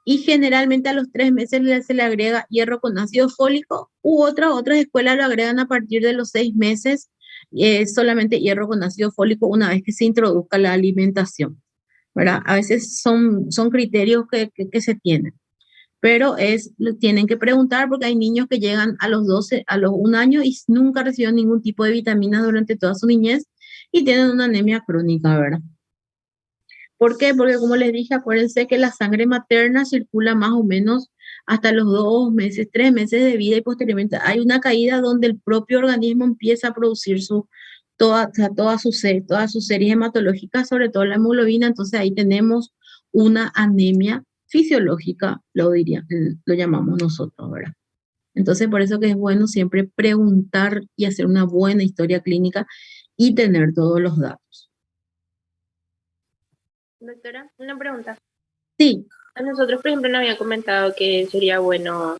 Y generalmente a los 3 meses se le agrega hierro con ácido fólico u otras escuelas lo agregan a partir de los 6 meses, solamente hierro con ácido fólico una vez que se introduzca la alimentación, ¿verdad? A veces son criterios que se tienen, pero tienen que preguntar porque hay niños que llegan a los 12, a los 1 año y nunca recibieron ningún tipo de vitamina durante toda su niñez y tienen una anemia crónica, ¿verdad? ¿Por qué? Porque como les dije, acuérdense que la sangre materna circula más o menos hasta los 2 meses, 3 meses de vida y posteriormente hay una caída donde el propio organismo empieza a producir todas sus series hematológicas, sobre todo la hemoglobina, entonces ahí tenemos una anemia fisiológica, lo llamamos nosotros, ¿verdad? Entonces por eso que es bueno siempre preguntar y hacer una buena historia clínica y tener todos los datos. Doctora, una pregunta. Sí. A nosotros, por ejemplo, nos habían comentado que sería bueno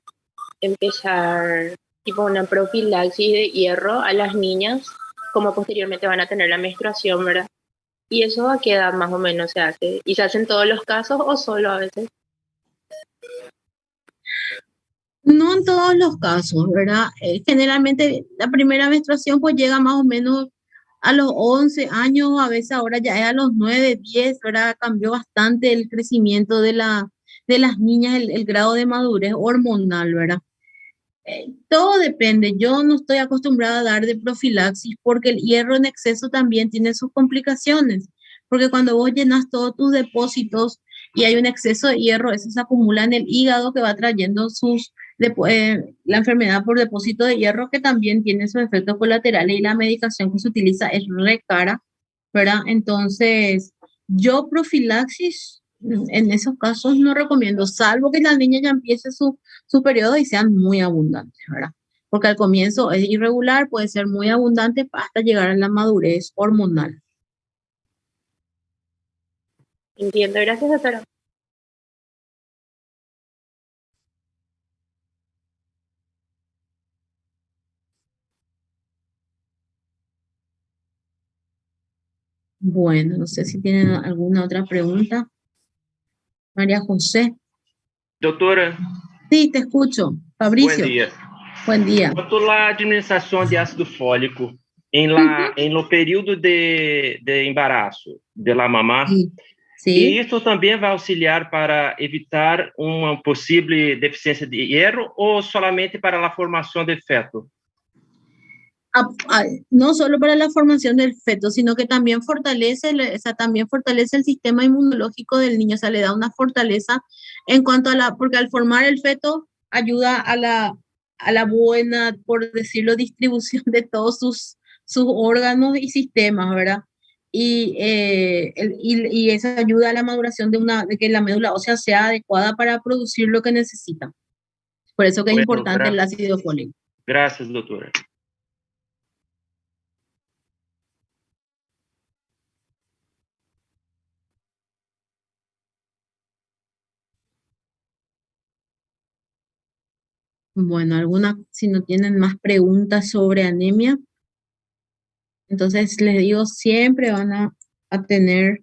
empezar tipo una profilaxis de hierro a las niñas, como posteriormente van a tener la menstruación, ¿verdad? ¿Y eso a qué edad más o menos se hace? ¿Y se hace en todos los casos o solo a veces? No en todos los casos, ¿verdad? Generalmente la primera menstruación pues llega más o menos a los 11 años, a veces ahora ya es a los 9, 10, ¿verdad? Cambió bastante el crecimiento de las niñas, el grado de madurez hormonal, ¿verdad? Todo depende. Yo no estoy acostumbrada a dar de profilaxis porque el hierro en exceso también tiene sus complicaciones. Porque cuando vos llenas todos tus depósitos y hay un exceso de hierro, eso se acumula en el hígado que va trayendo la enfermedad por depósito de hierro que también tiene sus efectos colaterales y la medicación que se utiliza es re cara, ¿verdad? Entonces, yo profilaxis en esos casos no recomiendo, salvo que la niña ya empiece su periodo y sean muy abundantes, ¿verdad? porque al comienzo es irregular, puede ser muy abundante hasta llegar a la madurez hormonal. Entiendo, gracias, doctora. Bueno, no sé si tienen alguna otra pregunta. María José. Doutora, Sí, te escucho. bom Fabricio, dia. buen día. Quanto à administração de ácido fólico no período de embaraço de la mamá, Sí, e sí. isso também vai auxiliar para evitar uma possível deficiência de hierro ou solamente para a formação do feto? No solo para la formación del feto, sino que también fortalece, o sea, también fortalece el sistema inmunológico del niño, o sea, le da una fortaleza en cuanto a porque al formar el feto ayuda a la buena, por decirlo, distribución de todos sus órganos y sistemas, ¿verdad? Y eso ayuda a la maduración de que la médula ósea sea adecuada para producir lo que necesita. Por eso que es importante el ácido fólico. Gracias, doutora. Bueno, si no tienen más preguntas sobre anemia, entonces les digo, siempre van a tener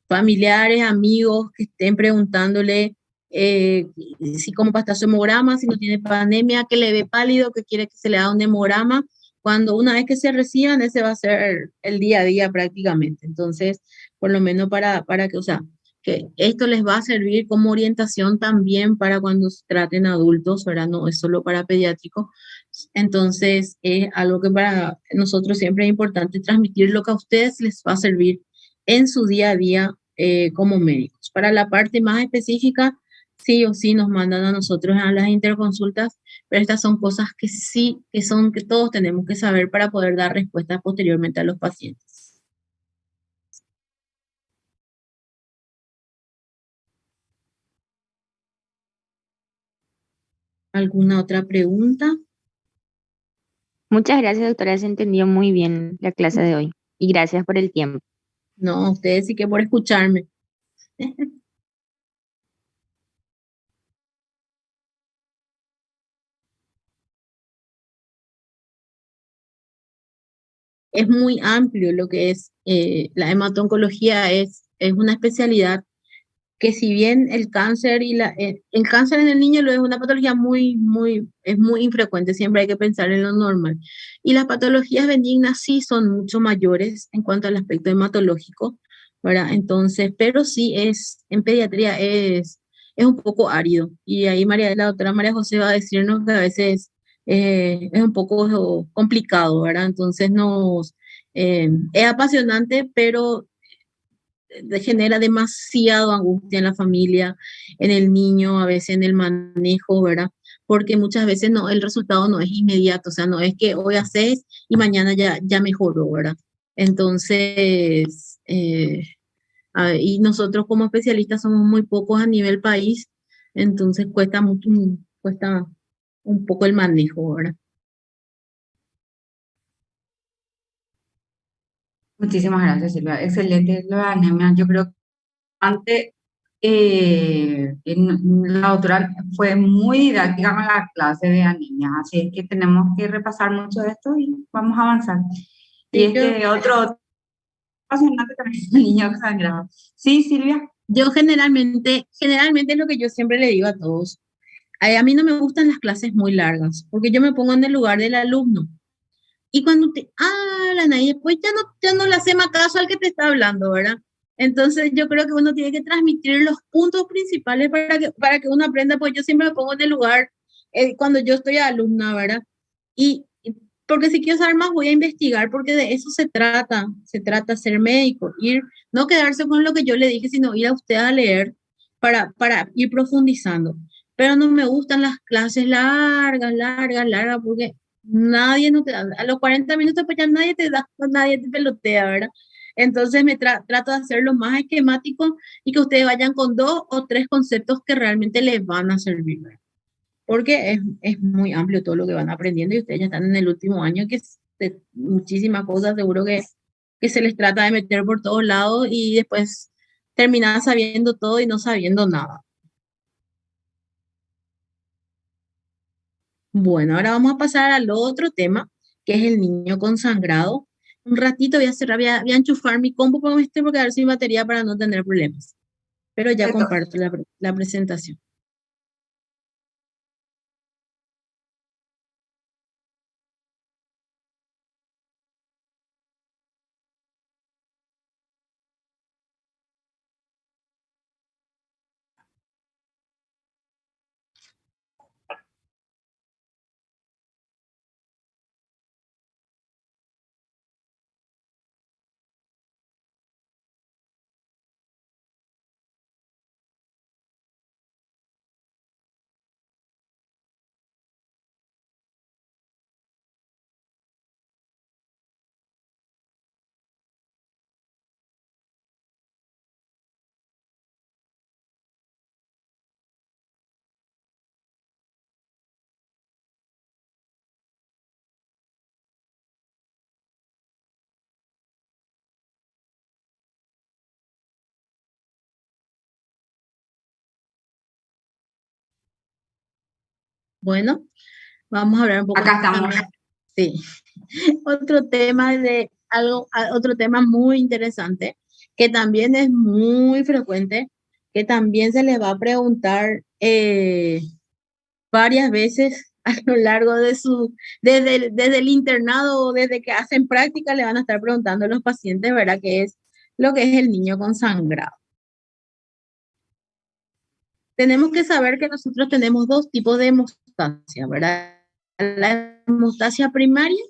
familiares, amigos que estén preguntándole si cómo va a estar su hemograma, si no tiene anemia, que le ve pálido, que quiere que se le haga un hemograma. Cuando una vez que se reciban, ese va a ser el día a día prácticamente. Entonces, por lo menos para que, o sea, que esto les va a servir como orientación también para cuando se traten adultos, ¿verdad? No es solo para pediátricos. Entonces, es algo que para nosotros siempre es importante transmitir lo que a ustedes les va a servir en su día a día como médicos. Para la parte más específica, sí o sí nos mandan a nosotros a las interconsultas, pero estas son cosas que sí, que todos tenemos que saber para poder dar respuesta posteriormente a los pacientes. ¿Alguna otra pregunta? Muchas gracias, doctora. Se entendió muy bien la clase de hoy. Y gracias por el tiempo. No, ustedes sí que por escucharme. Es muy amplio lo que es la hemato-oncología, es una especialidad que si bien el cáncer el cáncer en el niño lo es una patología es muy infrecuente, siempre hay que pensar en lo normal. Y las patologías benignas sí son mucho mayores en cuanto al aspecto hematológico, ¿verdad? Entonces, pero sí en pediatría es un poco árido. Y ahí la doctora María José va a decirnos que a veces es un poco complicado, ¿verdad? Entonces es apasionante, pero genera demasiado angustia en la familia, en el niño, a veces en el manejo, ¿verdad? Porque muchas veces el resultado no es inmediato, o sea, no es que hoy haces y mañana ya mejoró, ¿verdad? Entonces, y nosotros como especialistas somos muy pocos a nivel país, entonces cuesta un poco el manejo, ¿verdad? Muchísimas gracias, Silvia. Excelente la anemia. Yo creo que antes la doctora fue muy didáctica con la clase de anemia, así es que tenemos que repasar mucho de esto y vamos a avanzar. Y Sí, otro apasionante también el niño sangrado. Sí, Silvia. yo generalmente es lo que yo siempre le digo a todos. A mí no me gustan las clases muy largas, porque yo me pongo en el lugar del alumno. Y cuando te hablan ahí, después ya no le hace más caso al que te está hablando, ¿verdad? Entonces yo creo que uno tiene que transmitir los puntos principales para que uno aprenda, pues yo siempre me pongo en el lugar cuando yo estoy alumna, ¿verdad? Porque si quiero saber más voy a investigar, porque de eso se trata ser médico, no quedarse con lo que yo le dije, sino ir a usted a leer para ir profundizando. Pero no me gustan las clases largas, porque nadie no te da, a los 40 minutos pues ya nadie te da, nadie te pelotea, ¿verdad? Entonces trato de hacerlo más esquemático y que ustedes vayan con 2 o 3 conceptos que realmente les van a servir, ¿verdad? porque es muy amplio todo lo que van aprendiendo y ustedes ya están en el último año, que es de muchísimas cosas, seguro que se les trata de meter por todos lados y después terminar sabiendo todo y no sabiendo nada. Bueno, ahora vamos a pasar al otro tema, que es el niño con sangrado. Un ratito voy a cerrar, voy a enchufar mi compu con este porque a ver si mi batería para no tener problemas. Pero ya Esto. comparto la presentación. Bueno, vamos a hablar un poco Acá estamos. también. Sí. Otro tema muy interesante, que también es muy frecuente, que también se les va a preguntar varias veces a lo largo de desde el internado o desde que hacen práctica, le van a estar preguntando a los pacientes, ¿verdad? ¿Qué es lo que es el niño con sangrado? Tenemos que saber que nosotros tenemos dos tipos de hemostasia, ¿verdad? La hemostasia primaria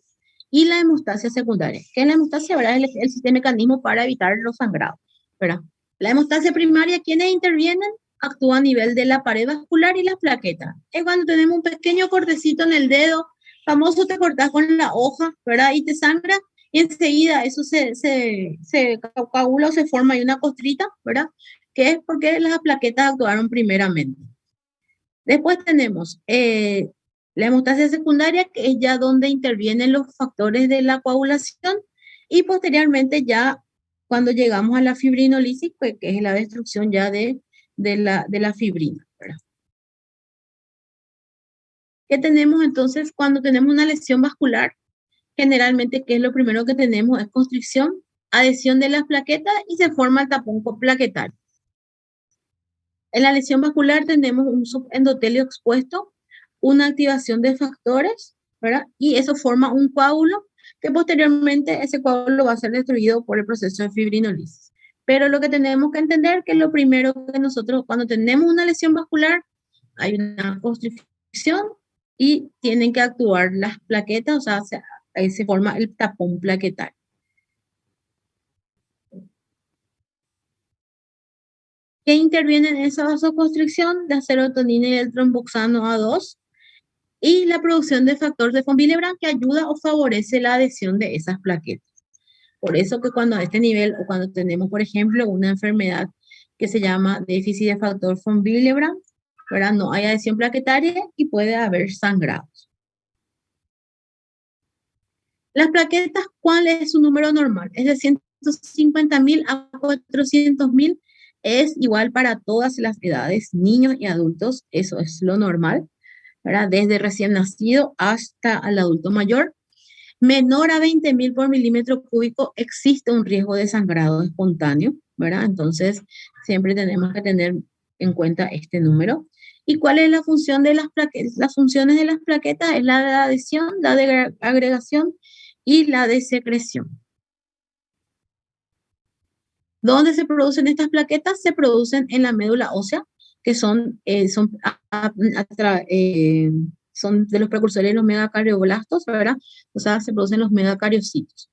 y la hemostasia secundaria. ¿Qué es la hemostasia? ¿Verdad? Es el sistema mecanismo para evitar los sangrados, ¿verdad? La hemostasia primaria, ¿quiénes intervienen? Actúa a nivel de la pared vascular y las plaquetas. Es cuando tenemos un pequeño cortecito en el dedo, famoso, te cortas con la hoja, ¿verdad? Y te sangra, y enseguida eso se coagula o se forma ahí una costrita, ¿verdad? Que es porque las plaquetas actuaron primeramente. Después tenemos la hemostasia secundaria, que es ya donde intervienen los factores de la coagulación, y posteriormente ya cuando llegamos a la fibrinolisis, pues, que es la destrucción ya de la fibrina, ¿verdad? ¿Qué tenemos entonces cuando tenemos una lesión vascular? Generalmente, ¿qué es lo primero que tenemos? Es constricción, adhesión de las plaquetas y se forma el tapón plaquetario. En la lesión vascular tenemos un subendotelio expuesto, una activación de factores, ¿verdad? Y eso forma un coágulo que posteriormente ese coágulo va a ser destruido por el proceso de fibrinolisis. Pero lo que tenemos que entender que lo primero que nosotros, cuando tenemos una lesión vascular, hay una constricción y tienen que actuar las plaquetas, o sea, ahí se forma el tapón plaquetario. ¿Qué interviene en esa vasoconstricción? La serotonina y el tromboxano A2 y la producción de factor de von Willebrand que ayuda o favorece la adhesión de esas plaquetas. Por eso que cuando a este nivel o cuando tenemos, por ejemplo, una enfermedad que se llama déficit de factor von Willebrand, ¿verdad? No hay adhesión plaquetaria y puede haber sangrados. Las plaquetas, ¿cuál es su número normal? Es de 150.000 a 400.000. Es igual para todas las edades, niños y adultos. Eso es lo normal, ¿verdad? Desde recién nacido hasta el adulto mayor. Menor a 20.000 por milímetro cúbico existe un riesgo de sangrado espontáneo, ¿verdad? Entonces, siempre tenemos que tener en cuenta este número. ¿Y cuál es la función de las plaquetas? Las funciones de las plaquetas es la de adhesión, la de agregación y la de secreción. ¿Dónde se producen estas plaquetas? Se producen en la médula ósea, que son de los precursores de los megacardioblastos, ¿verdad? O sea, se producen los megacariocitos.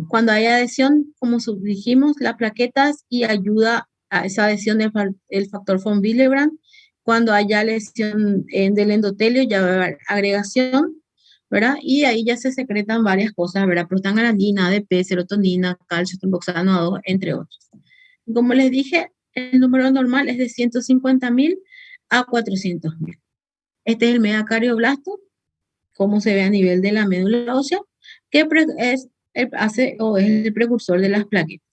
Cuando hay adhesión, como dijimos, las plaquetas y ayuda a esa adhesión del factor von Willebrand. Cuando haya lesión del endotelio, ya va a haber agregación, ¿verdad? Y ahí ya se secretan varias cosas, ¿verdad? Prostaglandina, ADP, serotonina, calcio, tromboxano A2, entre otros. Como les dije, el número normal es de 150.000 a 400.000. Este es el megacardioblasto, cómo se ve a nivel de la médula ósea, que es el precursor de las plaquetas.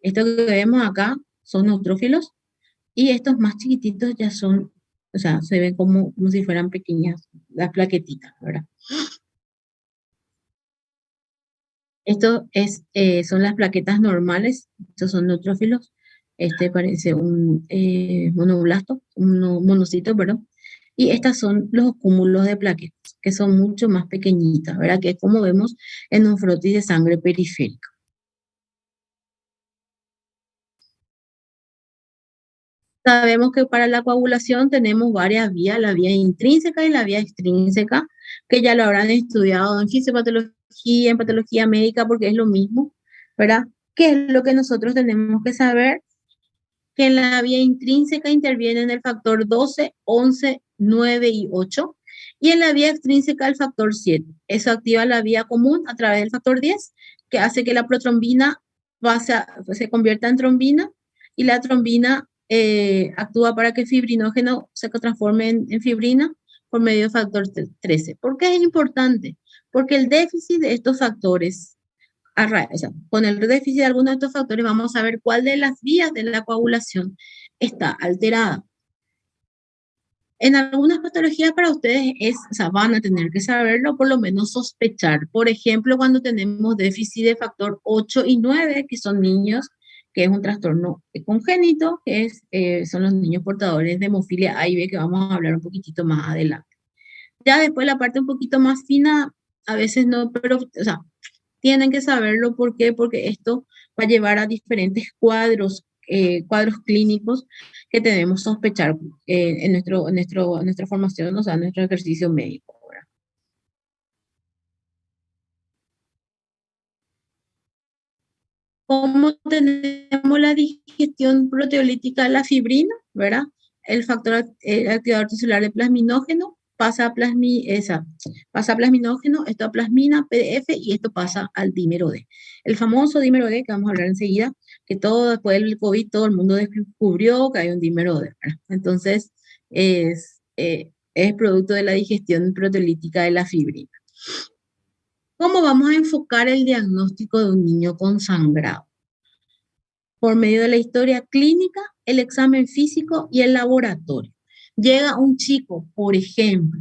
Esto que vemos acá son neutrófilos y estos más chiquititos ya son, o sea, se ven como si fueran pequeñas las plaquetitas, ¿verdad? Son las plaquetas normales, estos son neutrófilos, este parece un monoblasto, un monocito, perdón, y estas son los cúmulos de plaquetas, que son mucho más pequeñitas, ¿verdad? Que es como vemos en un frotis de sangre periférica. Sabemos que para la coagulación tenemos varias vías, la vía intrínseca y la vía extrínseca, que ya lo habrán estudiado en fisiopatología, en patología médica, porque es lo mismo, ¿verdad? ¿Qué es lo que nosotros tenemos que saber? Que en la vía intrínseca intervienen el factor 12, 11, 9 y 8, y en la vía extrínseca el factor 7. Eso activa la vía común a través del factor 10, que hace que la protrombina se convierta en trombina, y la trombina actúa para que el fibrinógeno se transforme en fibrina por medio del factor 13. ¿Por qué es importante? Porque el déficit de estos factores, o sea, con el déficit de algunos de estos factores vamos a ver cuál de las vías de la coagulación está alterada. En algunas patologías para ustedes o sea, van a tener que saberlo, por lo menos sospechar. Por ejemplo, cuando tenemos déficit de factor 8 y 9, que son niños, que es un trastorno congénito, son los niños portadores de hemofilia A y B, que vamos a hablar un poquitito más adelante. Ya después la parte un poquito más fina, a veces no, pero, o sea, tienen que saberlo. ¿Por qué? Porque esto va a llevar a diferentes cuadros clínicos que debemos sospechar en nuestra formación, o sea, en nuestro ejercicio médico. ¿Verdad? Como tenemos la digestión proteolítica de la fibrina, ¿verdad? El factor activador tisular de plasminógeno pasa a plasminógeno, esto a plasmina, PDF, y esto pasa al dímero D. El famoso dímero D, que vamos a hablar enseguida, que después del COVID todo el mundo descubrió que hay un dímero D, ¿verdad? Entonces, es producto de la digestión proteolítica de la fibrina. ¿Cómo vamos a enfocar el diagnóstico de un niño con sangrado? Por medio de la historia clínica, el examen físico y el laboratorio. Llega un chico, por ejemplo,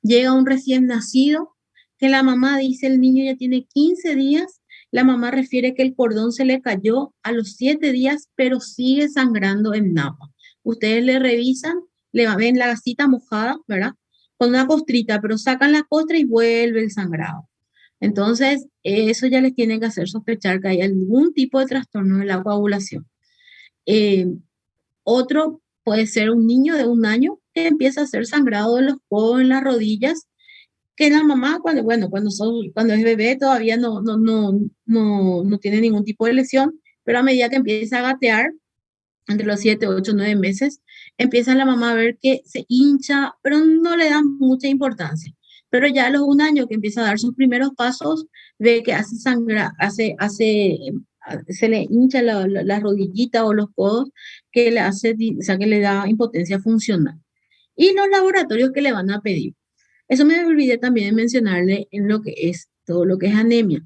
llega un recién nacido, que la mamá dice el niño ya tiene 15 días, la mamá refiere que el cordón se le cayó a los 7 días, pero sigue sangrando en napa. Ustedes le revisan, le ven la gasita mojada, ¿verdad? Con una costrita, pero sacan la costra y vuelve el sangrado. Entonces, eso ya les tiene que hacer sospechar que hay algún tipo de trastorno de la coagulación. Otro puede ser un niño de 1 año que empieza a hacer sangrado en los codos, en las rodillas, que la mamá, cuando es bebé, todavía no tiene ningún tipo de lesión, pero a medida que empieza a gatear, entre los 7, 8, 9 meses, empieza la mamá a ver que se hincha, pero no le dan mucha importancia. Pero ya a los 1 año que empieza a dar sus primeros pasos, ve que hace sangrar, se le hincha la rodillita o los codos, que o sea, que le da impotencia funcional. Y los laboratorios que le van a pedir. Eso me olvidé también de mencionarle en lo que es todo lo que es anemia.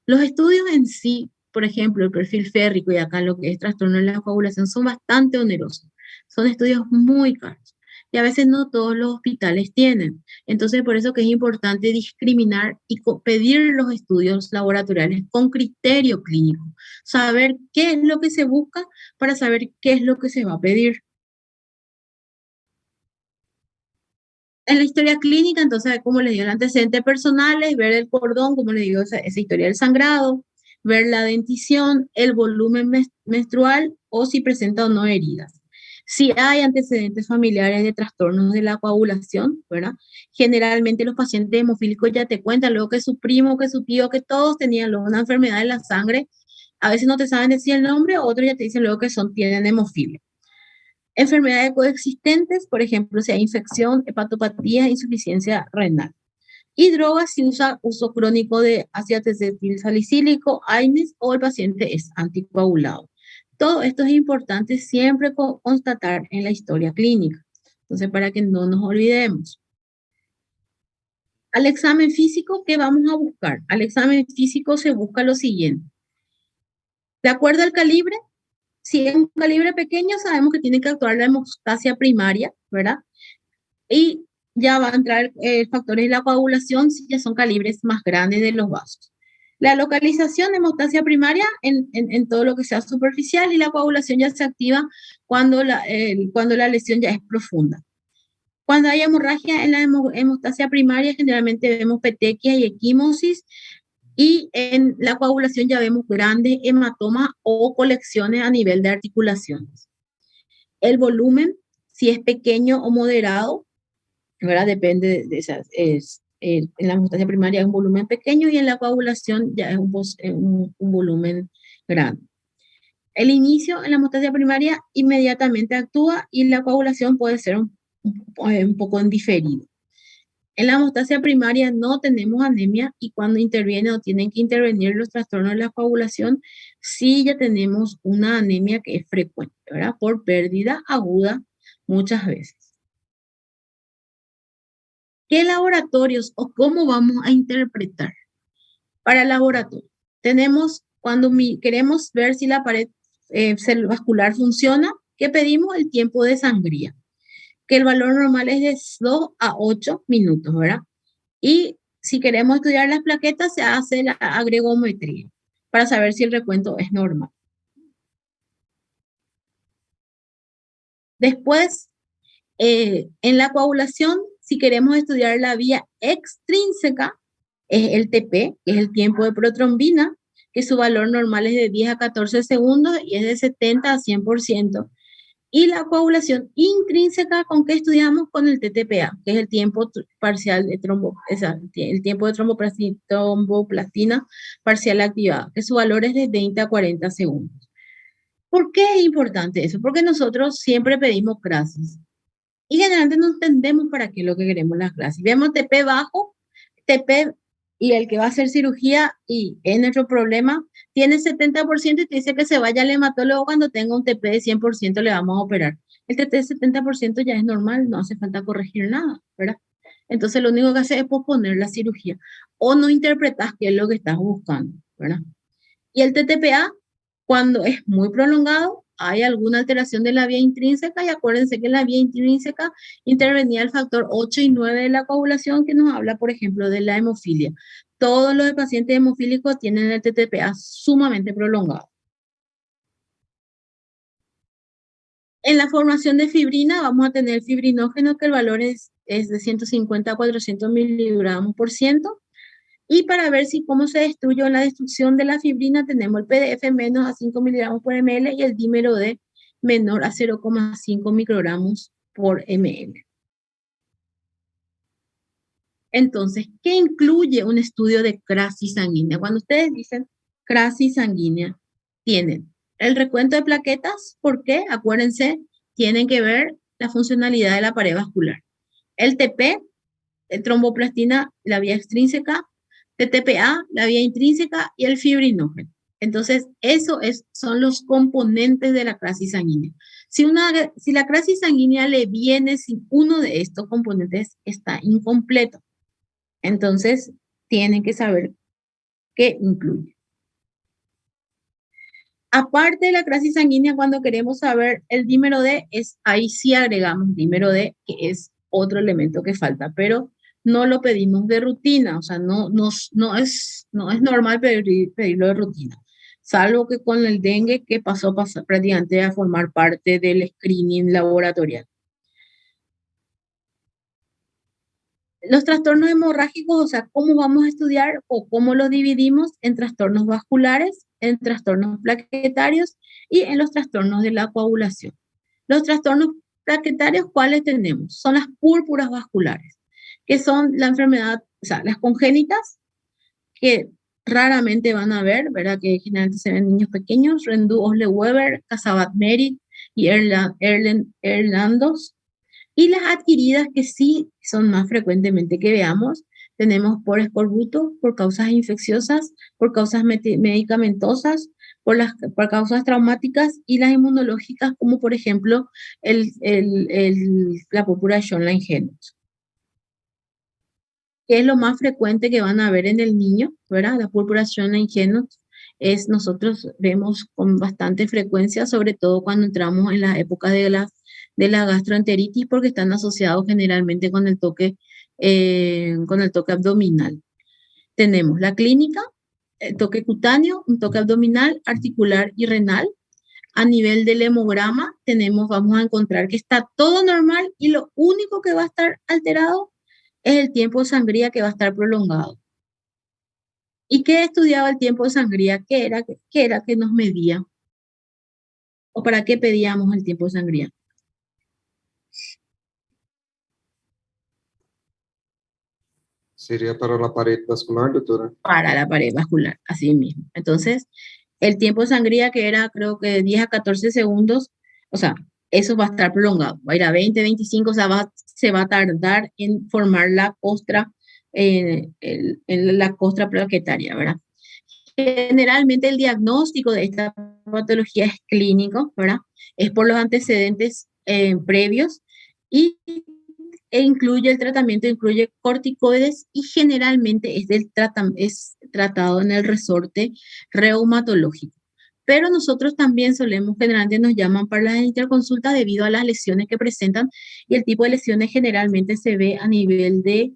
Los estudios en sí, por ejemplo, el perfil férrico y acá lo que es trastorno de la coagulación, son bastante onerosos. Son estudios muy caros y a veces no todos los hospitales tienen. Entonces, por eso que es importante discriminar y pedir los estudios laboratoriales con criterio clínico. Saber qué es lo que se busca para saber qué es lo que se va a pedir. En la historia clínica, entonces, como les digo, el antecedente personales, ver el cordón, como les digo, esa historia del sangrado, ver la dentición, el volumen menstrual o si presenta o no heridas. Si hay antecedentes familiares de trastornos de la coagulación, ¿verdad? Generalmente los pacientes hemofílicos ya te cuentan luego que su primo, que su tío, que todos tenían luego una enfermedad en la sangre. A veces no te saben decir el nombre, otros ya te dicen luego que tienen hemofilia. Enfermedades coexistentes, por ejemplo, si hay infección, hepatopatía, insuficiencia renal. Y drogas, si usa uso crónico de ácido acetilsalicílico, AINES, o el paciente es anticoagulado. Todo esto es importante siempre constatar en la historia clínica. Entonces, para que no nos olvidemos. Al examen físico, ¿qué vamos a buscar? Al examen físico se busca lo siguiente. De acuerdo al calibre, si es un calibre pequeño, sabemos que tiene que actuar la hemostasia primaria, ¿verdad? Y ya va a entrar factores de la coagulación si ya son calibres más grandes de los vasos. La localización de hemostasia primaria en todo lo que sea superficial, y la coagulación ya se activa cuando la lesión ya es profunda. Cuando hay hemorragia en la hemostasia primaria, generalmente vemos petequia y equimosis, y en la coagulación ya vemos grandes hematomas o colecciones a nivel de articulaciones. El volumen, si es pequeño o moderado, ¿verdad? Depende de esas. En la hemostasia primaria es un volumen pequeño, y en la coagulación ya es un volumen grande. El inicio en la hemostasia primaria inmediatamente actúa, y la coagulación puede ser un poco en diferido. En la hemostasia primaria no tenemos anemia, y cuando interviene o tienen que intervenir los trastornos de la coagulación, sí ya tenemos una anemia que es frecuente, ¿verdad? Por pérdida aguda muchas veces. ¿Qué laboratorios o cómo vamos a interpretar? Para el laboratorio, tenemos, cuando queremos ver si la pared vascular funciona, ¿qué pedimos? El tiempo de sangría, que el valor normal es de 2 a 8 minutos, ¿verdad? Y si queremos estudiar las plaquetas, se hace la agregometría para saber si el recuento es normal. Después, en la coagulación, si queremos estudiar la vía extrínseca, es el TP, que es el tiempo de protrombina, que su valor normal es de 10 a 14 segundos y es de 70 a 100%. Y la coagulación intrínseca, ¿con qué estudiamos? Con el TTPA, que es el tiempo parcial de el tiempo de tromboplastina parcial activada, que su valor es de 20 a 40 segundos. ¿Por qué es importante eso? Porque nosotros siempre pedimos CRASIS y generalmente no entendemos para qué es lo que queremos las CRASIS. Vemos TP bajo, TP, y el que va a hacer cirugía, y es nuestro problema, tiene 70% y te dice que se vaya al hematólogo cuando tenga un TP de 100%, le vamos a operar. El TP de 70% ya es normal, no hace falta corregir nada, ¿verdad? Entonces lo único que hace es posponer la cirugía, o no interpretas qué es lo que estás buscando, ¿verdad? Y el TTPA, cuando es muy prolongado, hay alguna alteración de la vía intrínseca, y acuérdense que en la vía intrínseca intervenía el factor 8 y 9 de la coagulación, que nos habla, por ejemplo, de la hemofilia. Todos los pacientes hemofílicos tienen el TTPA sumamente prolongado. En la formación de fibrina vamos a tener fibrinógeno, que el valor es de 150 a 400 miligramos por ciento. Y para ver cómo se destruyó la destrucción de la fibrina, tenemos el PDF menos a 5 miligramos por ml y el dímero D menor a 0,5 microgramos por ml. Entonces, ¿qué incluye un estudio de crisis sanguínea? Cuando ustedes dicen crisis sanguínea, tienen el recuento de plaquetas, porque acuérdense, tienen que ver la funcionalidad de la pared vascular. El TP, el tromboplastina, la vía extrínseca, TTPA, la vía intrínseca, y el fibrinógeno. Entonces, son los componentes de la crisis sanguínea. Si la crisis sanguínea le viene sin uno de estos componentes, está incompleto. Entonces, tienen que saber qué incluye. Aparte de la crisis sanguínea, cuando queremos saber el dímero D, ahí sí agregamos dímero D, que es otro elemento que falta, pero no lo pedimos de rutina, o sea, no es normal pedirlo de rutina, salvo que con el dengue, que pasó prácticamente a formar parte del screening laboratorial. Los trastornos hemorrágicos, o sea, ¿cómo vamos a estudiar o cómo los dividimos? En trastornos vasculares, en trastornos plaquetarios y en los trastornos de la coagulación. Los trastornos plaquetarios, ¿cuáles tenemos? Son las púrpuras vasculares, que son la enfermedad, o sea, las congénitas, que raramente van a ver, ¿verdad? Que generalmente se ven en niños pequeños, Rendu-Osle-Weber, Casabat-Merit y Erlandos. Y las adquiridas, que sí son más frecuentemente que veamos, tenemos por escorbuto, por causas infecciosas, por causas medicamentosas, por causas traumáticas, y las inmunológicas, como por ejemplo la púrpura de Schönlein-Henoch. ¿Qué es lo más frecuente que van a ver en el niño? ¿Verdad? La purpuración en genos nosotros vemos con bastante frecuencia, sobre todo cuando entramos en la época de la gastroenteritis, porque están asociados generalmente con el toque abdominal. Tenemos la clínica, el toque cutáneo, un toque abdominal, articular y renal. A nivel del hemograma vamos a encontrar que está todo normal y lo único que va a estar alterado es el tiempo de sangría, que va a estar prolongado. ¿Y qué estudiaba el tiempo de sangría? ¿Qué era que nos medía? ¿O para qué pedíamos el tiempo de sangría? Sería para la pared vascular, doctora. Para la pared vascular, así mismo. Entonces, el tiempo de sangría, que era creo que 10 a 14 segundos, o sea, eso va a estar prolongado, va a ir a 20, 25, o sea, se va a tardar en formar la costra, la costra plaquetaria, ¿verdad? Generalmente el diagnóstico de esta patología es clínico, ¿verdad? Es por los antecedentes previos y incluye el tratamiento, incluye corticoides y generalmente es tratado en el resorte reumatológico. Pero nosotros también generalmente nos llaman para las interconsultas debido a las lesiones que presentan, y el tipo de lesiones generalmente se ve a nivel de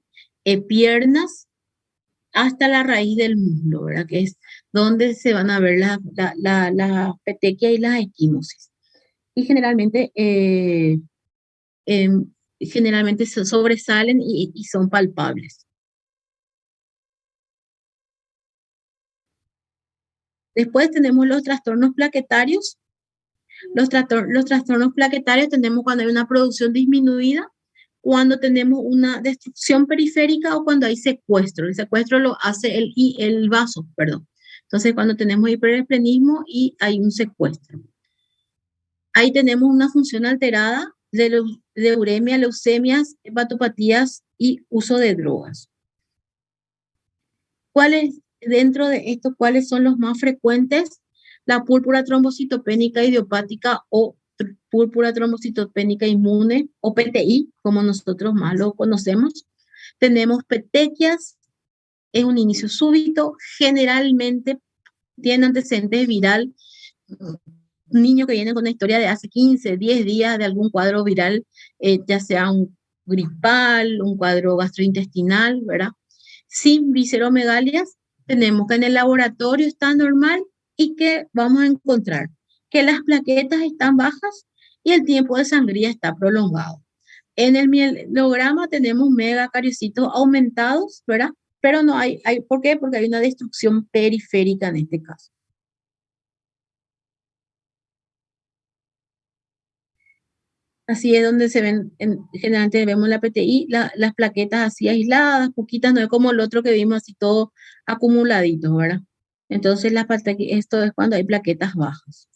piernas hasta la raíz del muslo, ¿verdad? Que es donde se van a ver la petequia y las equimosis. Y generalmente se sobresalen y son palpables. Después tenemos los trastornos plaquetarios. Los trastornos plaquetarios tenemos cuando hay una producción disminuida, cuando tenemos una destrucción periférica o cuando hay secuestro. El secuestro lo hace el vaso, perdón. Entonces, cuando tenemos hiperesplenismo y hay un secuestro. Ahí tenemos una función alterada de uremia, leucemias, hepatopatías y uso de drogas. Dentro de esto, cuáles son los más frecuentes? La púrpura trombocitopénica idiopática o púrpura trombocitopénica inmune, o PTI, como nosotros más lo conocemos. Tenemos petequias, es un inicio súbito, generalmente tiene antecedentes viral, un niño que viene con una historia de hace 15, 10 días de algún cuadro viral, ya sea un gripal, un cuadro gastrointestinal, ¿verdad? Sin visceromegalias, tenemos que en el laboratorio está normal y que vamos a encontrar que las plaquetas están bajas y el tiempo de sangría está prolongado. En el mielograma tenemos megacariocitos aumentados, ¿verdad? Pero no ¿por qué? Porque hay una destrucción periférica en este caso. Así es donde se ven, generalmente vemos la PTI, las plaquetas así aisladas, poquitas, no es como el otro que vimos así todo acumuladito, ¿verdad? Entonces esto es cuando hay plaquetas bajas.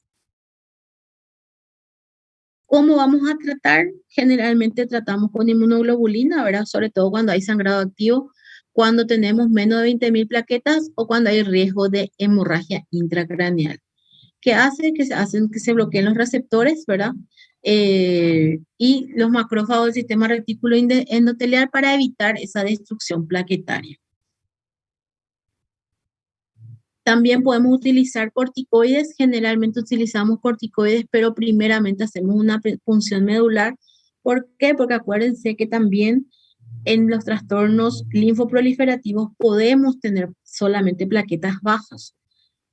¿Cómo vamos a tratar? Generalmente tratamos con inmunoglobulina, ¿verdad? Sobre todo cuando hay sangrado activo, cuando tenemos menos de 20.000 plaquetas o cuando hay riesgo de hemorragia intracraneal. ¿Qué hace? Que se bloqueen los receptores, ¿verdad? Y los macrófagos del sistema retículo endotelial para evitar esa destrucción plaquetaria. También podemos utilizar corticoides. Generalmente utilizamos corticoides, pero primeramente hacemos una punción medular. ¿Por qué? Porque acuérdense que también en los trastornos linfoproliferativos podemos tener solamente plaquetas bajas.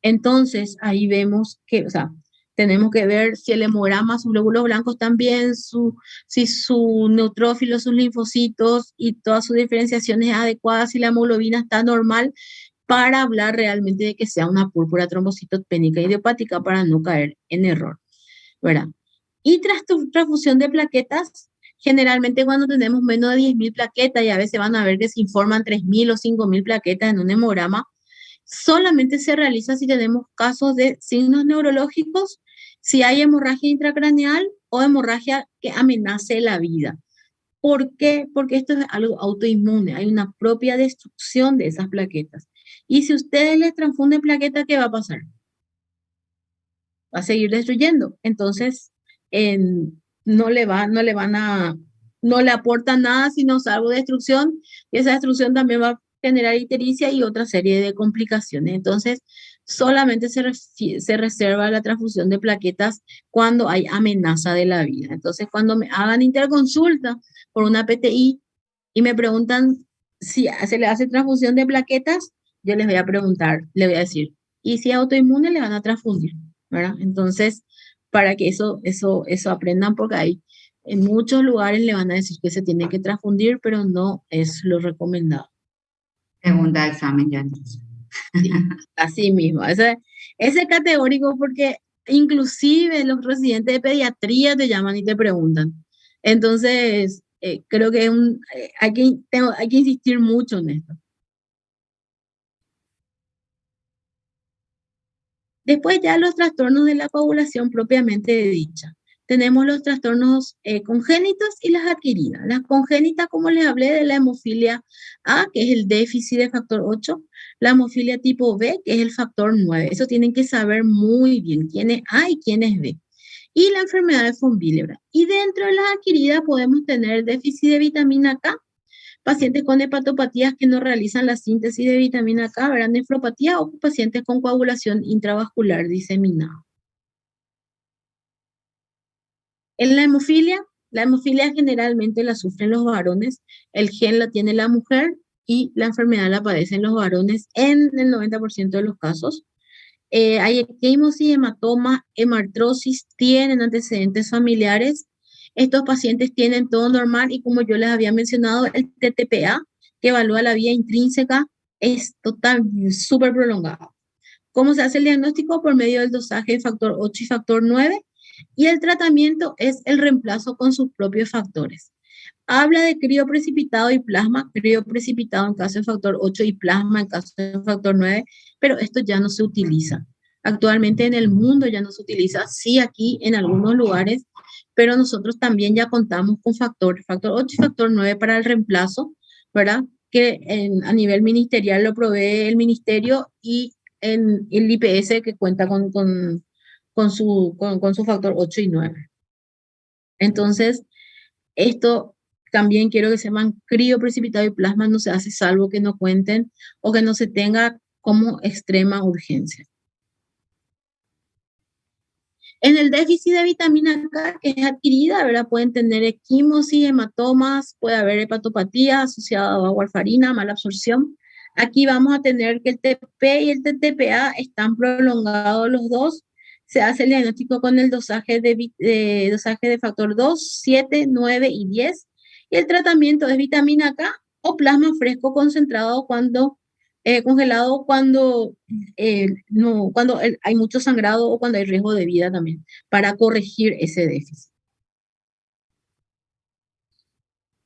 Entonces, ahí vemos que, o sea, tenemos que ver si el hemograma, sus glóbulos blancos están bien, si su neutrófilo, sus linfocitos y todas sus diferenciaciones adecuadas, si la hemoglobina está normal, para hablar realmente de que sea una púrpura trombocitopénica idiopática, para no caer en error, ¿verdad? Y transfusión de plaquetas, generalmente cuando tenemos menos de 10.000 plaquetas, y a veces van a ver que se informan 3.000 o 5.000 plaquetas en un hemograma, solamente se realiza si tenemos casos de signos neurológicos, si hay hemorragia intracraneal o hemorragia que amenace la vida. ¿Por qué? Porque esto es algo autoinmune, hay una propia destrucción de esas plaquetas. Y si ustedes les transfunden plaquetas, ¿qué va a pasar? Va a seguir destruyendo. Entonces, no le van a no le aporta nada sino salvo destrucción, y esa destrucción también va a generar ictericia y otra serie de complicaciones. Entonces, solamente se reserva la transfusión de plaquetas cuando hay amenaza de la vida. Entonces, cuando me hagan interconsulta por una PTI y me preguntan si se le hace transfusión de plaquetas, yo les voy a preguntar, le voy a decir, ¿y si es autoinmune le van a transfundir? ¿Verdad? Entonces, para que eso aprendan, porque hay en muchos lugares le van a decir que se tiene que transfundir, pero no es lo recomendado. Segunda examen ya entonces. Sí, así mismo. Ese categórico porque inclusive los residentes de pediatría te llaman y te preguntan. Entonces, creo que hay que insistir mucho en esto. Después ya los trastornos de la coagulación propiamente dicha. Tenemos los trastornos congénitos y las adquiridas. Las congénitas, como les hablé, de la hemofilia A, que es el déficit de factor 8, la hemofilia tipo B, que es el factor 9. Eso tienen que saber muy bien quién es A y quién es B. Y la enfermedad de von Willebrand. Y dentro de las adquiridas podemos tener déficit de vitamina K, pacientes con hepatopatías que no realizan la síntesis de vitamina K, verán nefropatía, o pacientes con coagulación intravascular diseminada. En la hemofilia generalmente la sufren los varones, el gen la tiene la mujer y la enfermedad la padecen los varones en el 90% de los casos. Hay equimosis, hematoma, hemartrosis, tienen antecedentes familiares. Estos pacientes tienen todo normal y como yo les había mencionado, el TTPA, que evalúa la vía intrínseca, es total, súper prolongado. ¿Cómo se hace el diagnóstico? Por medio del dosaje de factor 8 y factor 9, y el tratamiento es el reemplazo con sus propios factores. Habla de crioprecipitado y plasma, crioprecipitado en caso de factor 8 y plasma en caso de factor 9, pero esto ya no se utiliza. Actualmente en el mundo ya no se utiliza, sí aquí en algunos lugares, pero nosotros también ya contamos con factor 8 y factor 9 para el reemplazo, ¿verdad? Que a nivel ministerial lo provee el ministerio y en el IPS que cuenta con su factor 8 y 9. Entonces, esto también quiero que sepan, crioprecipitado y plasma no se hace salvo que no cuenten o que no se tenga como extrema urgencia. En el déficit de vitamina K, que es adquirida, ¿verdad? Pueden tener equimosis, hematomas, puede haber hepatopatía asociada a warfarina, mala absorción. Aquí vamos a tener que el TP y el TTPA están prolongados los dos. Se hace el diagnóstico con el dosaje de factor 2, 7, 9 y 10. Y el tratamiento es vitamina K o plasma fresco concentrado congelado cuando hay mucho sangrado o cuando hay riesgo de vida también, para corregir ese déficit.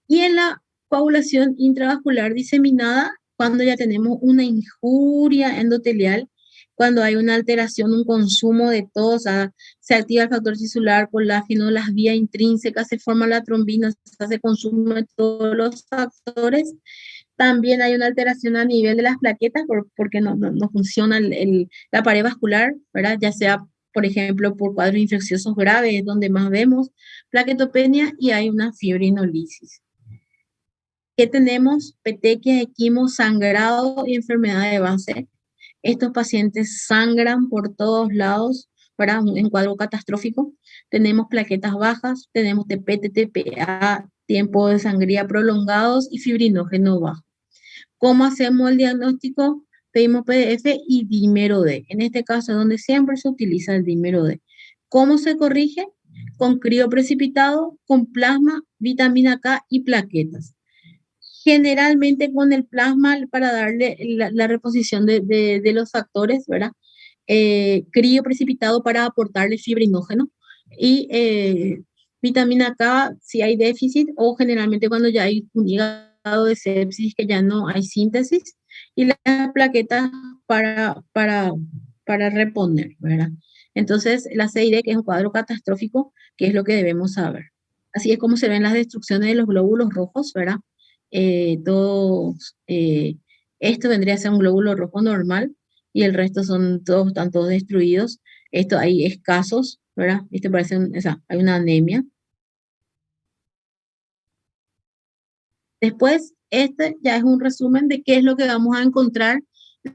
Y en la coagulación intravascular diseminada, cuando ya tenemos una injuria endotelial, cuando hay una alteración, un consumo de todo, o sea, se activa el factor tisular, colágeno, las vías intrínsecas, se forma la trombina, se consume todos los factores. También hay una alteración a nivel de las plaquetas porque no funciona la pared vascular, ¿verdad? Ya sea, por ejemplo, por cuadros infecciosos graves, donde más vemos plaquetopenia, y hay una fibrinolisis. ¿Qué tenemos? Petequias, equimos, sangrado y enfermedad de base. Estos pacientes sangran por todos lados, ¿verdad? En cuadro catastrófico. Tenemos plaquetas bajas, tenemos TP, TTPA, tiempo de sangría prolongados y fibrinógeno bajo. ¿Cómo hacemos el diagnóstico? Pedimos PDF y dímero D. En este caso, donde siempre se utiliza el dímero D. ¿Cómo se corrige? Con crioprecipitado, con plasma, vitamina K y plaquetas. Generalmente con el plasma para darle la reposición de los factores, ¿verdad? Crioprecipitado para aportarle fibrinógeno y vitamina K si hay déficit, o generalmente cuando ya hay un hígado de sepsis que ya no hay síntesis, y las plaquetas para reponer, ¿verdad? Entonces, la CID, que es un cuadro catastrófico, que es lo que debemos saber. Así es como se ven las destrucciones de los glóbulos rojos, ¿verdad? Esto vendría a ser un glóbulo rojo normal y el resto están todos destruidos. Esto hay escasos, ¿verdad? Hay una anemia. Después, este ya es un resumen de qué es lo que vamos a encontrar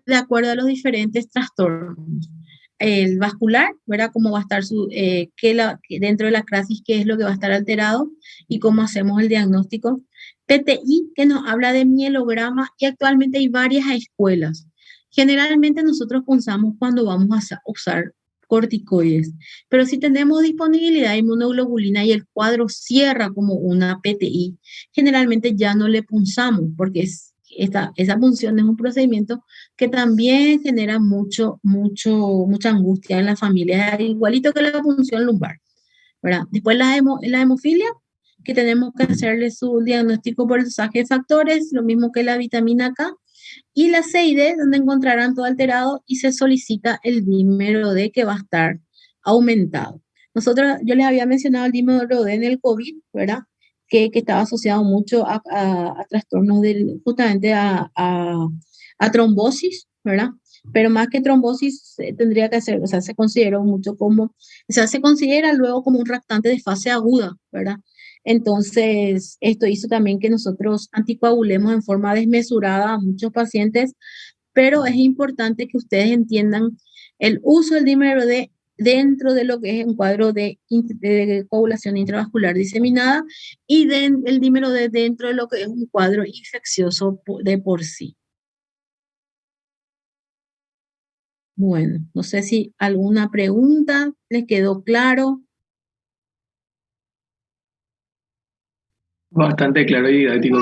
de acuerdo a los diferentes trastornos. El vascular, ¿verdad? Cómo va a estar dentro de la crisis, qué es lo que va a estar alterado y cómo hacemos el diagnóstico. PTI, que nos habla de mielograma, y actualmente hay varias escuelas. Generalmente nosotros pensamos cuando vamos a usar corticoides, pero si tenemos disponibilidad de inmunoglobulina y el cuadro cierra como una PTI, generalmente ya no le punzamos porque esa punción es un procedimiento que también genera mucha angustia en la familia, igualito que la punción lumbar, ¿verdad? Después la hemofilia, que tenemos que hacerle su diagnóstico por dosaje de factores, lo mismo que la vitamina K, y la CID, donde encontrarán todo alterado y se solicita el dímero D, que va a estar aumentado. Yo les había mencionado el dímero D en el COVID, ¿verdad? Que estaba asociado mucho a trastornos justamente a trombosis, ¿verdad? Pero más que trombosis, tendría que ser, o sea, se considera mucho como, o sea, se considera luego como un reactante de fase aguda, ¿verdad? Entonces, esto hizo también que nosotros anticoagulemos en forma desmesurada a muchos pacientes, pero es importante que ustedes entiendan el uso del dímero D dentro de lo que es un cuadro de coagulación intravascular diseminada y el dímero D dentro de lo que es un cuadro infeccioso de por sí. Bueno, no sé si alguna pregunta les quedó claro. Bastante claro y didáctico,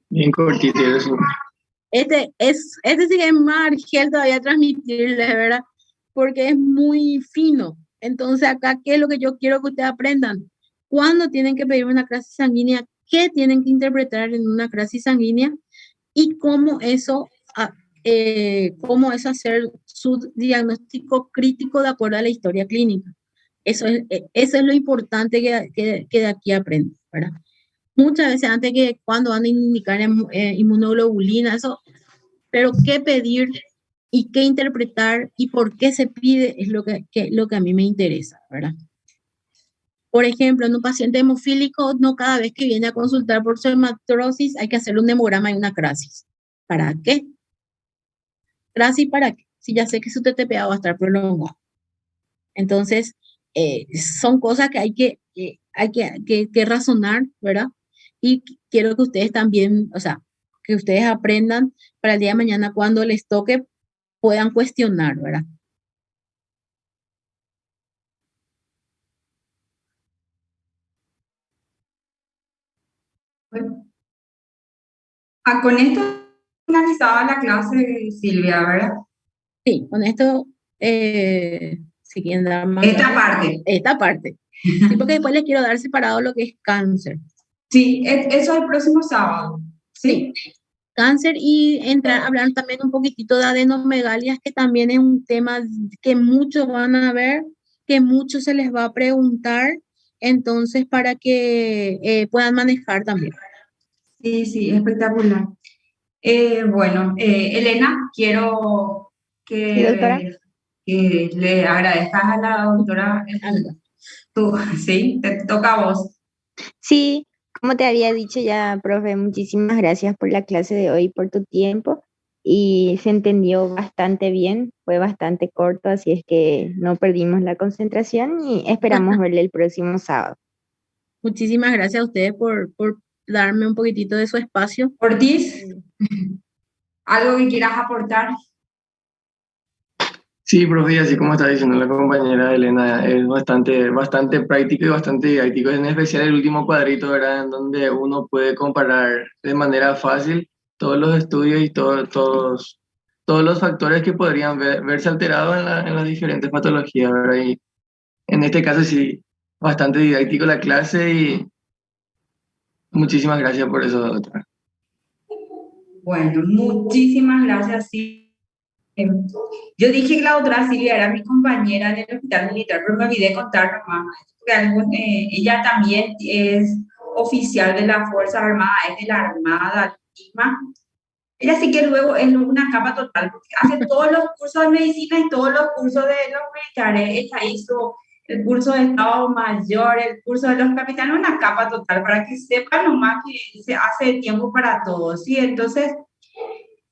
bien cortito y eso. Este sí que es más argel todavía transmitirles, ¿verdad? Porque es muy fino. Entonces, acá, ¿qué es lo que yo quiero que ustedes aprendan? ¿Cuándo tienen que pedir una crisis sanguínea? ¿Qué tienen que interpretar en una crisis sanguínea? Y cómo eso hacer su diagnóstico crítico de acuerdo a la historia clínica. Eso es lo importante que de aquí aprenden, ¿verdad? Muchas veces antes que cuando van a indicar inmunoglobulina, eso, pero qué pedir y qué interpretar y por qué se pide es lo que a mí me interesa, ¿verdad? Por ejemplo, en un paciente hemofílico, no cada vez que viene a consultar por su hematosis hay que hacerle un hemograma y una crisis. ¿Para qué? ¿Crisis para qué? Si ya sé que su TTPA va a estar prolongado. Entonces, son cosas que hay que razonar, ¿verdad? Y quiero que ustedes también, o sea, que ustedes aprendan para el día de mañana cuando les toque puedan cuestionar, ¿verdad? Bueno, con esto finalizaba la clase, Silvia, ¿verdad? Sí, con esto, si quieren dar más. Esta parte. Sí, porque después les quiero dar separado lo que es cáncer. Sí, eso es el próximo sábado. Sí. Cáncer y hablar también un poquitito de adenomegalias, que también es un tema que muchos van a ver, que muchos se les va a preguntar, entonces para que puedan manejar también. Sí, espectacular. Bueno, Elena, quiero Sí, doctora. que le agradezcas a la doctora. Sí, te toca a vos. Sí, como te había dicho ya, profe, muchísimas gracias por la clase de hoy, por tu tiempo. Y se entendió bastante bien, fue bastante corto, así es que no perdimos la concentración y esperamos verle el próximo sábado. Muchísimas gracias a ustedes por darme un poquitito de su espacio. Ortiz, ¿algo que quieras aportar? Sí, profe, y así como está diciendo la compañera Elena, es bastante práctico y bastante didáctico, en especial el último cuadrito, ¿verdad? En donde uno puede comparar de manera fácil todos los estudios y todos los factores que podrían verse alterados en las diferentes patologías, ¿verdad? Y en este caso sí, bastante didáctico la clase y muchísimas gracias por eso, doctora. Bueno, muchísimas gracias, sí. Yo dije que la doctora Silvia era mi compañera en el hospital militar, pero me olvidé contar nomás. Ella también es oficial de las Fuerzas Armadas, es de la Armada misma. Ella sí que luego es una capa total, porque hace todos los cursos de medicina y todos los cursos de los militares. Ella hizo el curso de Estado Mayor, el curso de los capitanes, una capa total, para que sepan nomás que se hace tiempo para todos, ¿sí? Entonces,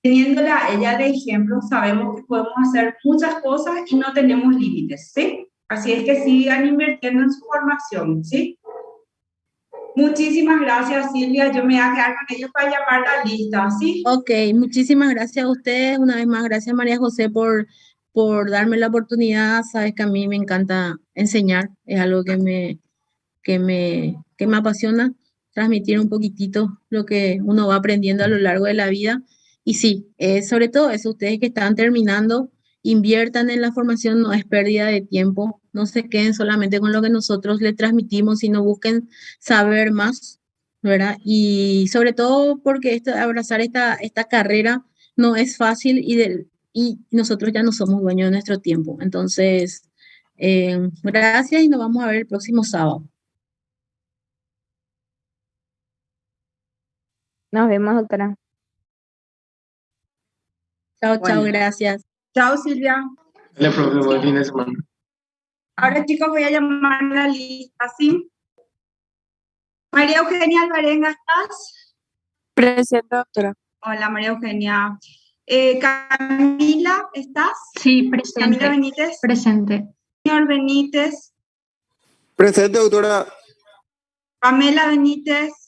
teniéndola a ella de ejemplo, sabemos que podemos hacer muchas cosas y no tenemos límites, ¿sí? Así es que sigan invirtiendo en su formación, ¿sí? Muchísimas gracias, Silvia. Yo me voy a quedar con ellos para llamar la lista, ¿sí? Ok, muchísimas gracias a ustedes. Una vez más, gracias María José por darme la oportunidad. Sabes que a mí me encanta enseñar, es algo que me apasiona, transmitir un poquitito lo que uno va aprendiendo a lo largo de la vida. Y sí, sobre todo eso, ustedes que están terminando, inviertan en la formación, no es pérdida de tiempo, no se queden solamente con lo que nosotros les transmitimos, sino busquen saber más, ¿verdad? Y sobre todo porque abrazar esta carrera no es fácil y nosotros ya no somos dueños de nuestro tiempo. Entonces, gracias y nos vamos a ver el próximo sábado. Nos vemos, doctora. Chao, chao, Bueno. gracias. Chao, Silvia. Dale, profe, buen fin de semana. Ahora, chicos, voy a llamar la lista, ¿sí? María Eugenia Alvarenga, ¿estás? Presente, doctora. Hola, María Eugenia. Camila, ¿estás? Sí, presente. Camila Benítez. Presente. Señor Benítez. Presente, doctora. Pamela Benítez.